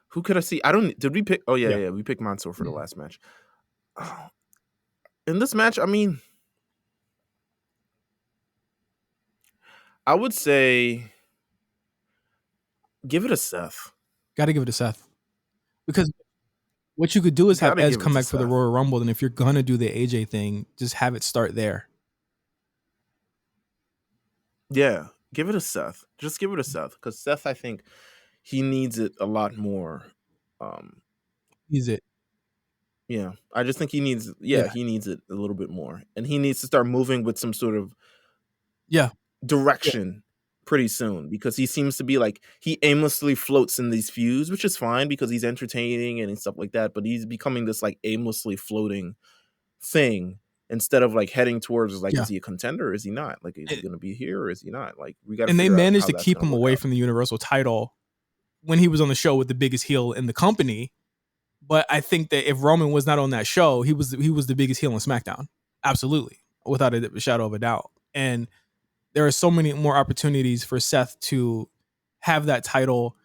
who could I see? Did we pick? Oh yeah. We picked Mansoor for the last match. In this match, I mean, I would say give it to Seth. Got to give it to Seth, because what you could do is have Edge come back for the Royal Rumble, and if you're gonna do the AJ thing, just have it start there. Yeah, give it to Seth. Just give it to Seth, because Seth, I think he needs it a lot more. Needs it. Yeah, I just think he needs. Yeah, he needs it a little bit more, and he needs to start moving with some sort of direction pretty soon, because he seems to be like he aimlessly floats in these feuds, which is fine because he's entertaining and stuff like that. But he's becoming this like aimlessly floating thing instead of like heading towards like, is he a contender or is he not? Like, is he going to be here or is he not? Like, we got. And they managed to keep him away from the Universal title when he was on the show with the biggest heel in the company. But I think that if Roman was not on that show, he was the biggest heel on SmackDown. Absolutely. Without a shadow of a doubt. And there are so many more opportunities for Seth to have that title,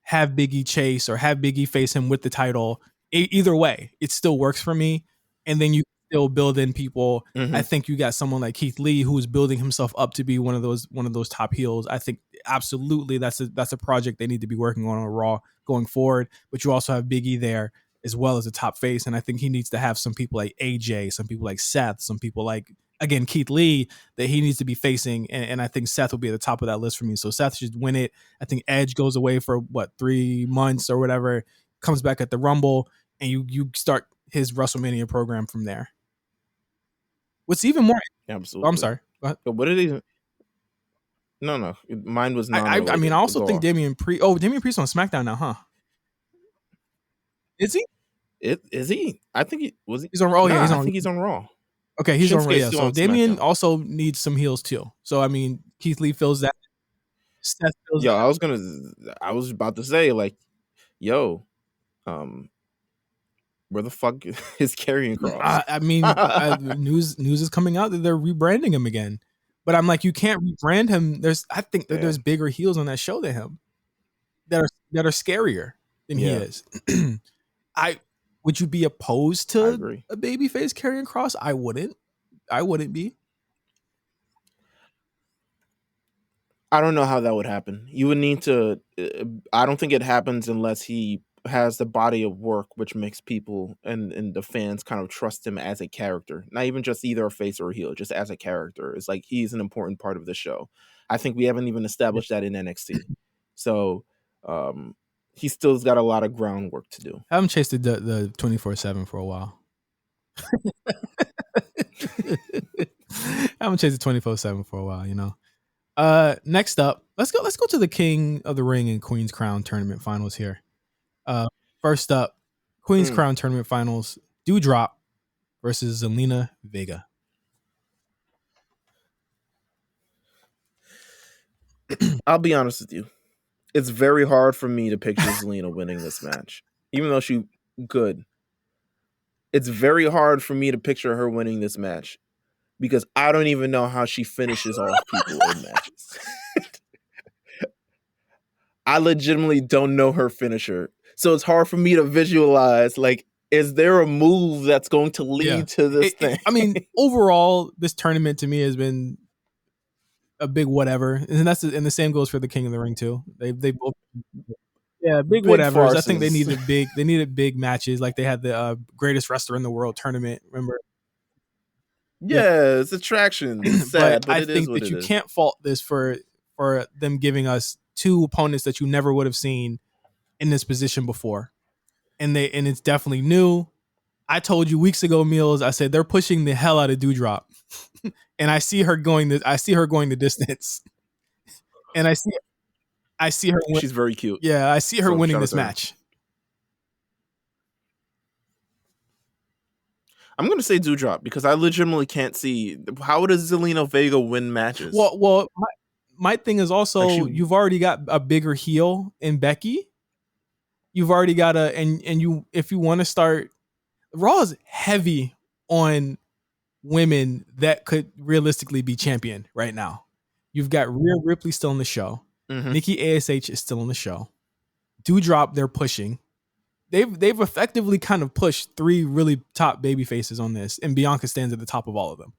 have Big E chase, or have Big E face him with the title. Either way, it still works for me. And then you still build in people. I think you got someone like Keith Lee who's building himself up to be one of those top heels. I think absolutely that's a project they need to be working on Raw going forward. But you also have Big E there as well as a top face, and I think he needs to have some people like AJ, some people like Seth, some people like, again, Keith Lee that he needs to be facing, and I think Seth will be at the top of that list for me. So Seth should win it. I think Edge goes away for 3 months or whatever, comes back at the Rumble, and you start his WrestleMania program from there. What's even more? Absolutely. Oh, I'm sorry. But what did he? No. Mine was not. I mean, I also think Damian Priest. Oh, Damian Priest on SmackDown now, huh? Is he? Is he? I think he was. He's on Raw. Yeah, I think he's on Raw. Okay, he's on Raw. Yeah. So Damian SmackDown. also needs some heels too. So I mean, Keith Lee feels that. Seth feels that. I was about to say like, yo, where the fuck is Karrion Kross? I mean, news is coming out that they're rebranding him again, but I'm like, you can't rebrand him. I think that there's bigger heels on that show than him that are scarier than he is. Would you be opposed to a babyface Karrion Kross? I wouldn't be. I don't know how that would happen. You would need to. I don't think it happens unless he has the body of work which makes people and the fans kind of trust him as a character, not even just either a face or a heel, just as a character. It's like he's an important part of the show. I think we haven't even established that in NXT. So he still's got a lot of groundwork to do. I haven't chased the 24/7 for a while. I haven't chased the 24/7 for a while, you know. Next up, let's go to the King of the Ring and Queen's Crown tournament finals here. First up, Queen's Crown tournament finals, Doudrop versus Zelina Vega. I'll be honest with you. It's very hard for me to picture Zelina winning this match, even though she's good. It's very hard for me to picture her winning this match because I don't even know how she finishes off people in matches. I legitimately don't know her finisher. So it's hard for me to visualize, like, is there a move that's going to lead to this thing? I mean, overall, this tournament to me has been a big whatever. And the same goes for the King of the Ring too. They both big whatevers. Farces. I think they needed big matches. Like they had the greatest wrestler in the world tournament. Remember? Yeah, it's attraction. It's sad, but I think that you can't fault this for them giving us two opponents that you never would have seen in this position before. And it's definitely new. I told you weeks ago, Meelz, I said they're pushing the hell out of Doudrop. And I see her going the distance. And I see her she's very cute. Yeah, I see her winning this match. I'm going to say Doudrop because I legitimately can't see how does Zelina Vega win matches. Well, my thing is also you've already got a bigger heel in Becky. You've already got if you want to start, Raw is heavy on women that could realistically be champion right now. You've got Rhea Ripley still in the show. Nikki ASH is still in the show. Doudrop, they're pushing. They've effectively kind of pushed 3 really top baby faces on this, and Bianca stands at the top of all of them.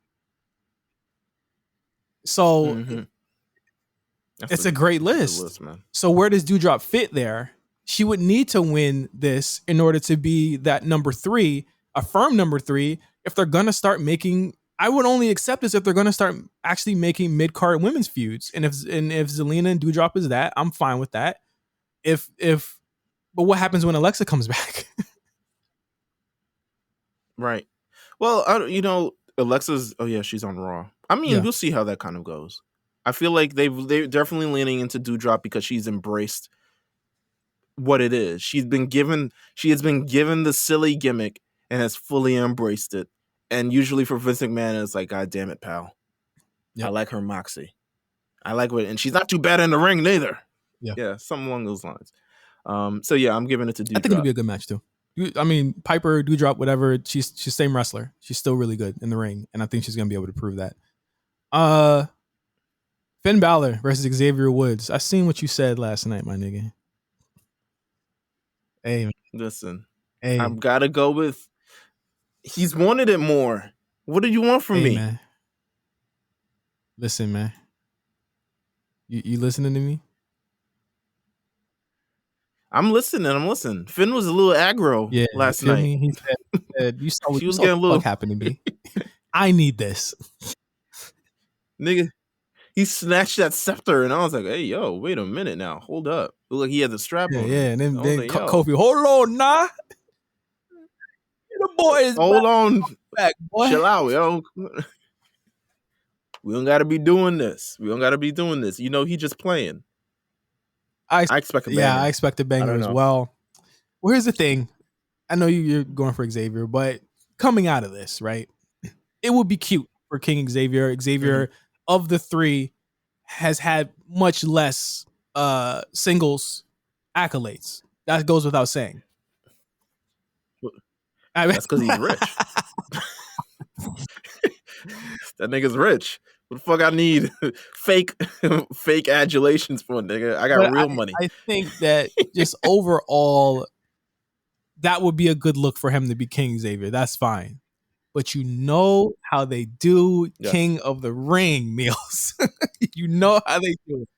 So it's a great list. Man. So where does Doudrop fit there? She would need to win this in order to be that number 3, a firm number 3. If they're gonna start making, I would only accept this if they're gonna start actually making mid-card women's feuds. And if Zelina and Doudrop is that, I'm fine with that. But what happens when Alexa comes back? Right. Well, Alexa's. Oh yeah, she's on Raw. I mean, we'll see how that kind of goes. I feel like they're definitely leaning into Doudrop because she's embraced what it is. She has been given the silly gimmick and has fully embraced it. And usually for Vince McMahon, it's like, God damn it, pal. Yep. I like her moxie. I like what, and she's not too bad in the ring neither. Yeah, something along those lines. So yeah, I'm giving it to Doudrop. I think it'll be a good match too. I mean, Piper, Doudrop, whatever. She's same wrestler. She's still really good in the ring, and I think she's gonna be able to prove that. Finn Balor versus Xavier Woods. I seen what you said last night, my nigga. Hey, listen, I've got to go with. He's wanted it more. What do you want from me? Man. Listen, man. You listening to me? I'm listening. Finn was a little aggro last night. He said, you saw what happened to me. I need this. Nigga, he snatched that scepter, and I was like, hey, yo, wait a minute now. Hold up. Looked like he had the strap on. Yeah, and then like, Kofi, hold on, nah. The boys hold on. Back, boy. Chill out, yo. We don't got to be doing this. You know, he just playing. I expect a banger. Yeah, I expect a banger as well. Well, here's the thing. I know you're going for Xavier, but coming out of this, right, it would be cute for King Xavier. Xavier, of the 3, has had much less singles accolades. That goes without saying. That's because he's rich. That nigga's rich. What the fuck I need fake adulations for, nigga? I got real money. I think that just overall, that would be a good look for him to be King Xavier. That's fine. But you know how they do King of the Ring, Meelz. You know how they do it.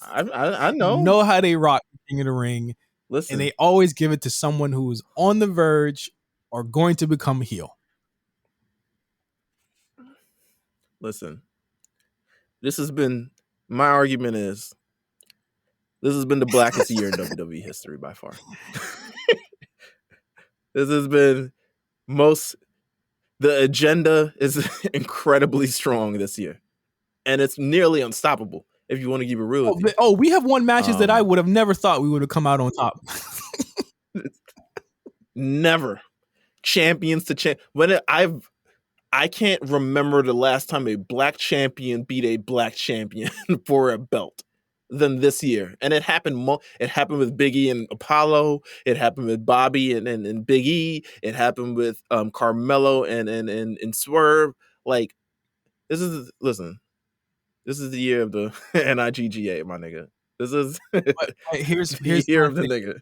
I know. You know how they rock King of the Ring. Listen. And they always give it to someone who is on the verge or going to become a heel. Listen, my argument is, this has been the blackest year in WWE history by far. This has been the agenda is incredibly strong this year. And it's nearly unstoppable, if you want to keep it real. We have won matches that I would have never thought we would have come out on top. Never. Champions to champ. I can't remember the last time a black champion beat a black champion for a belt than this year. And it happened it happened with Big E and Apollo. It happened with Bobby and Big E. It happened with Carmelo and Swerve. Like, this is the year of the NIGGA, my nigga. This is here's the year of the nigga.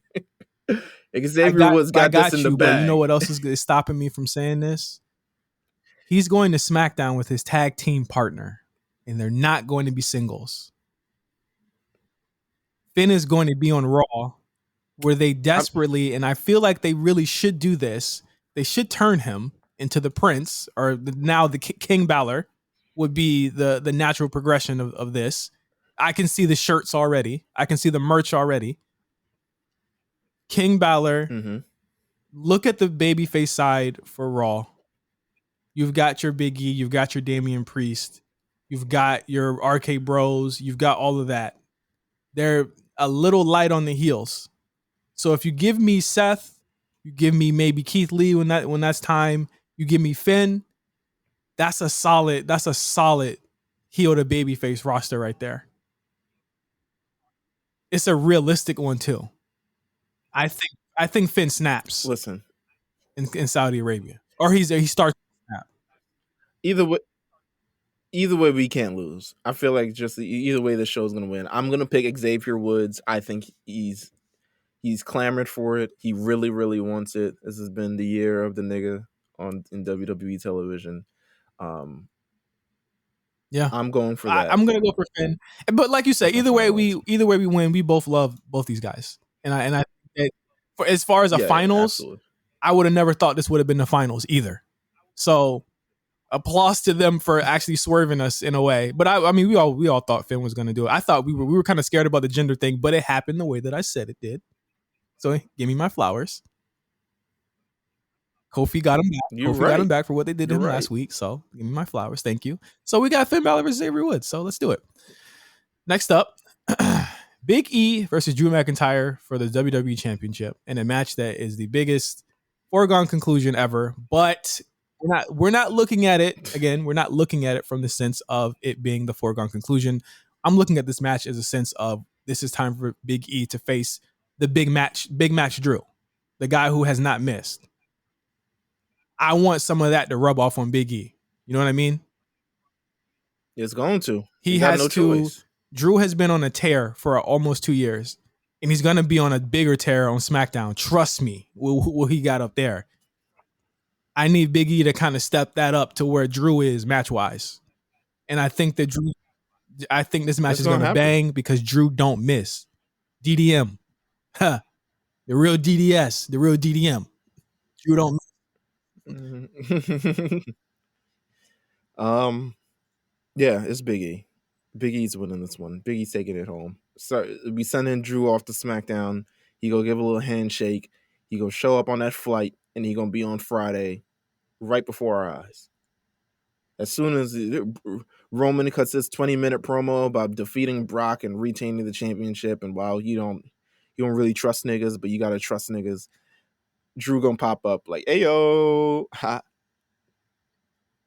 Xavier Woods got this in the bag. But you know what else is stopping me from saying this? He's going to SmackDown with his tag team partner, and they're not going to be singles. Finn is going to be on Raw, where they desperately, and I feel like they really should do this, they should turn him into the Prince, or now the King Balor would be the natural progression of this. I can see the shirts already. I can see the merch already. King Balor, look at the babyface side for Raw. You've got your Big E, you've got your Damian Priest, you've got your RK Bros, you've got all of that. They're a little light on the heels. So if you give me Seth, you give me maybe Keith Lee when that's time, you give me Finn, that's a solid heel to babyface roster right there. It's a realistic one too. I think Finn snaps. Listen, in Saudi Arabia, or he starts to snap. Either way, we can't lose. I feel like just either way, the show's gonna win. I'm gonna pick Xavier Woods. I think he's clamored for it. He really, really wants it. This has been the year of the nigga in WWE television. Yeah, I'm going for that. I'm gonna go for Finn. But like you say, either way we win. We both love both these guys, and I think for as far as a finals, I would have never thought this would have been the finals either. So applause to them for actually swerving us in a way. But I mean, we all thought Finn was gonna do it. I thought we were kind of scared about the gender thing, but it happened the way that I said it did. So give me my flowers. Kofi got him back. Got him back for what they did to him last week. So give me my flowers. Thank you. So we got Finn Balor versus Xavier Woods. So let's do it. Next up, Big E versus Drew McIntyre for the WWE Championship in a match that is the biggest foregone conclusion ever. But we're not looking at it again. We're not looking at it from the sense of it being the foregone conclusion. I'm looking at this match as a sense of this is time for Big E to face the big match Drew, the guy who has not missed. I want some of that to rub off on Big E. You know what I mean? It's going to. He has no choice. Drew has been on a tear for almost 2 years, and he's going to be on a bigger tear on SmackDown. Trust me, what he got up there. I need Big E to kind of step that up to where Drew is match-wise. And I think this match is going to bang because Drew don't miss. DDM. Huh. The real DDS. The real DDM. Drew don't miss. Yeah, it's Big E. Big E's winning this one. Big E's taking it home. So we sending Drew off to SmackDown. He go give a little handshake. He go show up on that flight, and he gonna be on Friday, right before our eyes. As soon as Roman cuts his 20-minute promo about defeating Brock and retaining the championship, and while you don't really trust niggas, but you gotta trust niggas. Drew gonna pop up like, "Ayo, ha,"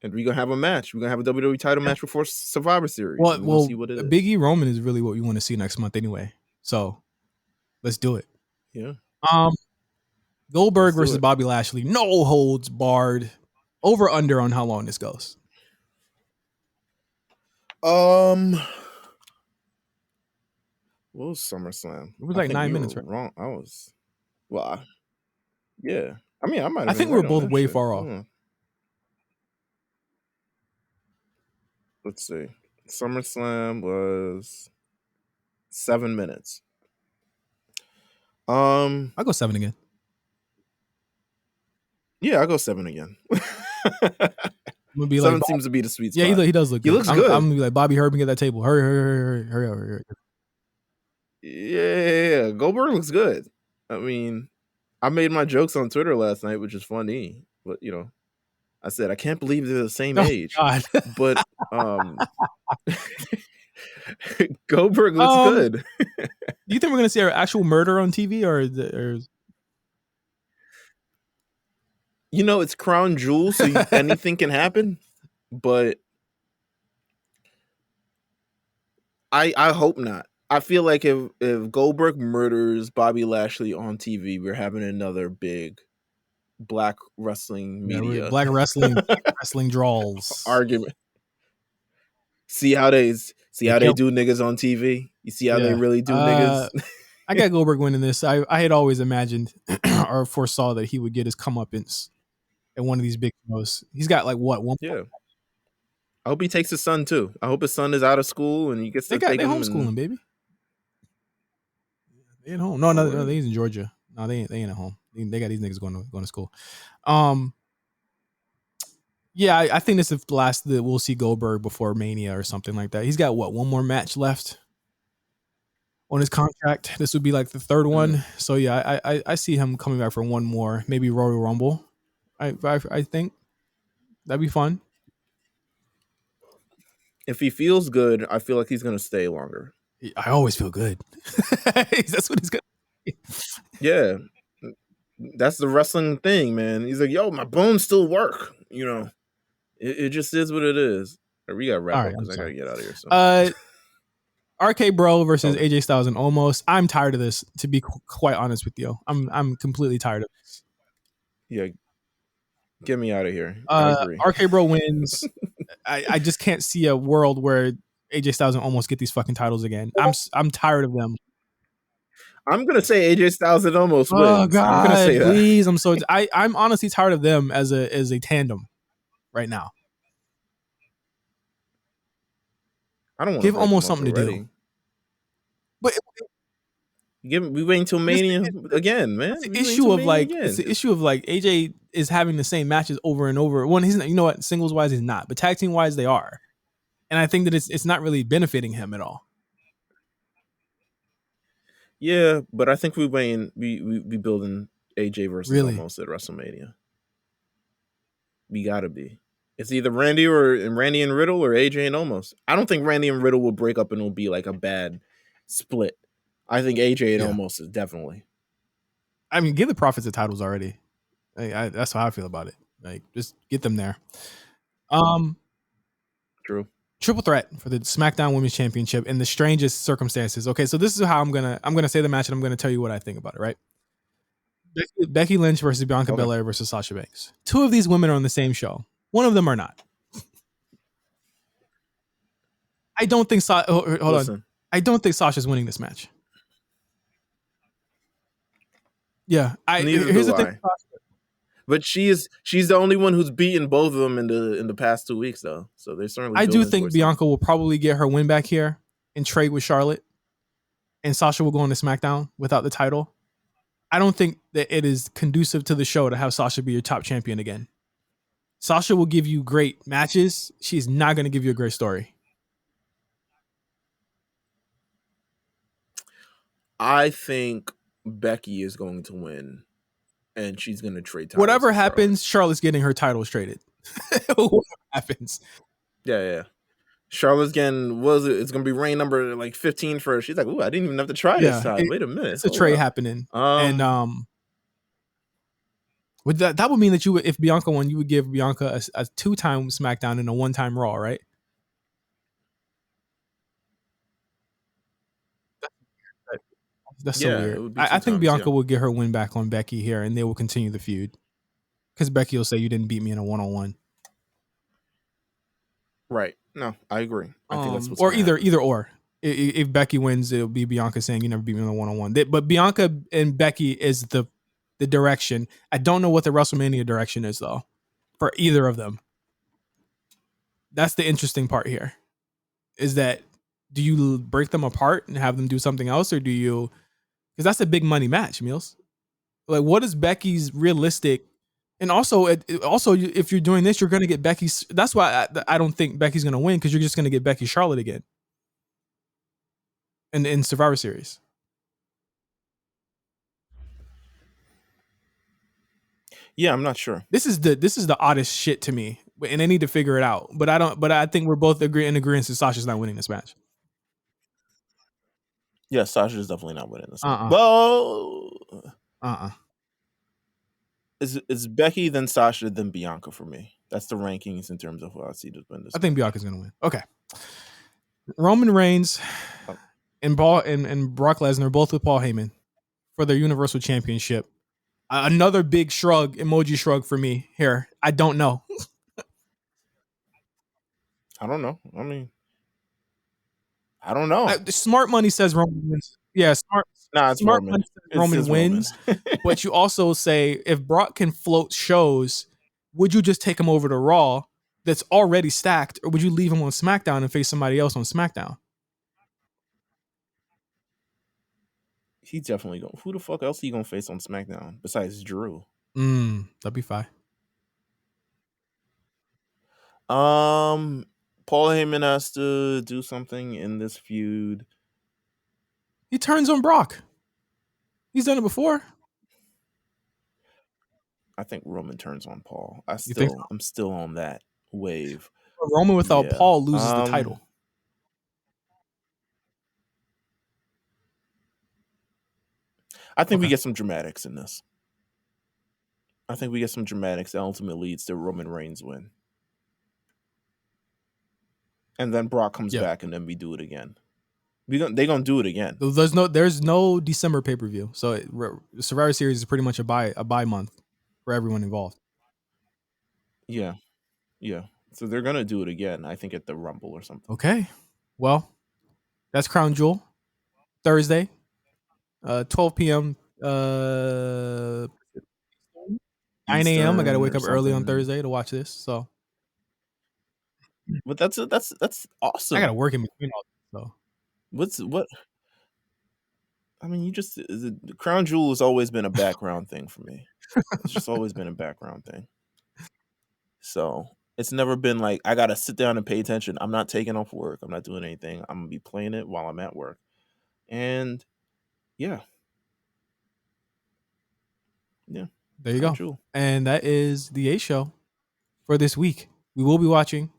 and we gonna have a match. We're gonna have a WWE title match before Survivor Series. Well, see what it is. Big E Roman is really what we want to see next month anyway. So let's do it. Yeah. Goldberg versus Bobby Lashley, no holds barred. Over under on how long this goes. What was SummerSlam? It was like 9 minutes, right? Wrong. Yeah. I mean, I think we were both way far off. Let's see. SummerSlam was 7 minutes. I'll go 7 again. Yeah, I'll go 7 again. I'm gonna be 7 seems to be the sweet spot. Yeah, he does look good. He looks good. I'm gonna be like, Bobby, hurry up and get that table. Hurry. Yeah. Goldberg looks good. I mean, I made my jokes on Twitter last night, which is funny. But, I said, I can't believe they're the same age. God. But Goldberg looks good. Do you think we're going to see an actual murder on TV? Or it's Crown Jewel, so anything can happen. But I hope not. I feel like if Goldberg murders Bobby Lashley on TV, we're having another big black wrestling media. Black wrestling draws. Argument. See how they do niggas on TV? You see how they really do niggas? I got Goldberg winning this. I had always imagined or foresaw that he would get his comeuppance at one of these big shows. He's got like what? Yeah. I hope he takes his son too. I hope his son is out of school and he gets to take him. They homeschooling, baby. They at home. No, he's in Georgia. No, they ain't at home. They got these niggas going to school. Yeah, I think this is the last that we'll see Goldberg before Mania or something like that. He's got one more match left on his contract. This would be like the third one. So yeah, I see him coming back for one more, maybe Royal Rumble. I think that'd be fun. If he feels good, I feel like he's gonna stay longer. I always feel good. That's what he's gonna. Yeah, that's the wrestling thing, man. He's like, yo, my bones still work. It just is what it is. We got to wrap All up right, because I'm I got to sorry. get out of here. So. RK Bro versus Okay. AJ Styles and Omos. I'm tired of this, to be quite honest with you. I'm completely tired of this. Yeah. Get me out of here. I agree. RK Bro wins. I just can't see a world where AJ Styles and Omos get these fucking titles again. I'm tired of them. I'm gonna say AJ Styles and Omos Oh wins. I'm gonna say God, that. please! I'm honestly tired of them as a tandem right now. I don't want Give to break Omos them up something already. to do. But We waiting till Mania again, man. it's the issue of like AJ is having the same matches over and over. One, he's not, you know what, singles wise he's not, but tag team wise they are, and I think that it's not really benefiting him at all. Yeah, but I think we building AJ versus Really? Omos at WrestleMania. We gotta be. It's either Randy and Riddle or AJ and Omos. I don't think Randy and Riddle will break up and it'll be like a bad split. I think AJ and Omos is definitely. I mean, give the Profits the titles already. That's how I feel about it. Like, just get them there. True. Triple threat for the SmackDown Women's Championship in the strangest circumstances. Okay, so this is how I'm gonna say the match, and I'm gonna tell you what I think about it. Right? Becky Lynch versus Bianca Belair versus Sasha Banks. Two of these women are on the same show. One of them are not. I don't think. Hold on. I don't think Sasha's winning this match. Yeah, here's the thing. But she's the only one who's beaten both of them in the past 2 weeks, though. So they certainly. I do think Bianca will probably get her win back here and trade with Charlotte, and Sasha will go on to SmackDown without the title. I don't think that it is conducive to the show to have Sasha be your top champion again. Sasha will give you great matches. She's not going to give you a great story. I think Becky is going to win, and she's going to trade titles. Whatever happens, Charlotte's getting her titles traded. Whatever happens. Yeah. Charlotte's getting, it's going to be reign number like 15 for her. She's like, ooh, I didn't even have to try this time. Wait a minute. It's a trade happening. And with that would mean that if Bianca won, you would give Bianca a 2-time SmackDown and a 1-time Raw, right? That's so weird. I think Bianca will get her win back on Becky here, and they will continue the feud. Because Becky will say, you didn't beat me in a 1-on-1. Right. No, I agree. I think that's what's or either or. If Becky wins, it'll be Bianca saying, you never beat me in a 1-on-1. But Bianca and Becky is the direction. I don't know what the WrestleMania direction is, though, for either of them. That's the interesting part here. Is that, do you break them apart and have them do something else, or do you... Because that's a big money match, Meelz. Like, what is Becky's realistic? And also, if you're doing this, you're going to get Becky's. That's why I don't think Becky's going to win, because you're just going to get Becky Charlotte again in Survivor Series. Yeah, I'm not sure. This is the oddest shit to me, and I need to figure it out. But I think we're both in agreement that Sasha's not winning this match. Yeah, Sasha's definitely not winning this match. Well, It's Becky, then Sasha, then Bianca for me. That's the rankings in terms of who I see to win this. I think Bianca's going to win. Okay. Roman Reigns and Brock Lesnar, both with Paul Heyman, for their Universal Championship. Another big shrug, emoji shrug for me here. I don't know. I don't know. I mean, I don't know. Smart money says Roman wins. Yeah, smart money says Roman wins. But you also say, if Brock can float shows, would you just take him over to Raw that's already stacked, or would you leave him on SmackDown and face somebody else on SmackDown? He's definitely going. Who the fuck else are you going to face on SmackDown besides Drew? That'd be fine. Paul Heyman has to do something in this feud. He turns on Brock. He's done it before. I think Roman turns on Paul. I'm still on that wave. Roman without Paul loses the title. I think we get some dramatics in this. I think we get some dramatics that ultimately leads to Roman Reigns win. And then Brock comes back, and then we do it again. They gonna do it again. There's no December pay-per-view, so Survivor Series is pretty much a buy month for everyone involved. Yeah. So they're gonna do it again. I think at the Rumble or something. Okay, well, that's Crown Jewel, Thursday, 12 p.m. 9 a.m. I gotta wake up early on Thursday to watch this. So, but that's awesome. I gotta work in between all this. So, what? I mean, the Crown Jewel has always been a background thing for me. It's just always been a background thing. So it's never been like I gotta sit down and pay attention. I'm not taking off work. I'm not doing anything. I'm gonna be playing it while I'm at work. And yeah. There you go. Jewel. And that is the A Show for this week. We will be watching.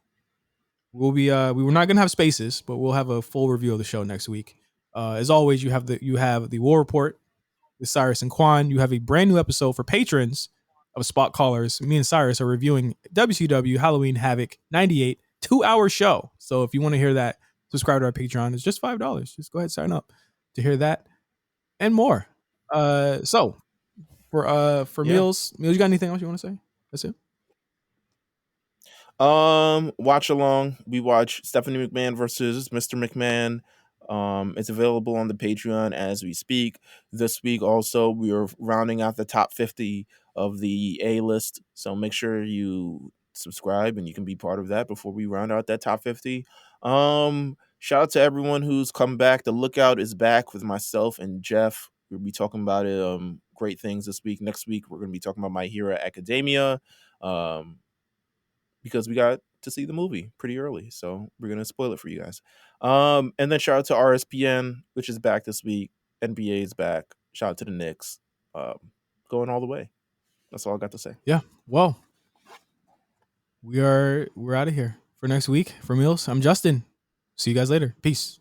We were not gonna have spaces, but we'll have a full review of the show next week. As always, you have the War Report with Cyrus and Quan. You have a brand new episode for patrons of Spot Callers. Me and Cyrus are reviewing WCW Halloween Havoc 98 2-hour show. So if you want to hear that, subscribe to our Patreon. It's just $5. Just go ahead and sign up to hear that and more. So for Meelz, you got anything else you want to say? That's it. Watch along. We watch Stephanie McMahon versus Mr. McMahon. It's available on the Patreon as we speak. This week also we are rounding out the top 50 of the A list. So make sure you subscribe and you can be part of that before we round out that top 50. Shout out to everyone who's come back. The Lookout is back with myself and Jeff. We'll be talking about it. Great things this week. Next week we're going to be talking about My Hero Academia. Because we got to see the movie pretty early. So we're going to spoil it for you guys. And then shout out to RSPN, which is back this week. NBA is back. Shout out to the Knicks. Going all the way. That's all I got to say. Yeah. Well, we're out of here for next week. For Meelz, I'm Justin. See you guys later. Peace.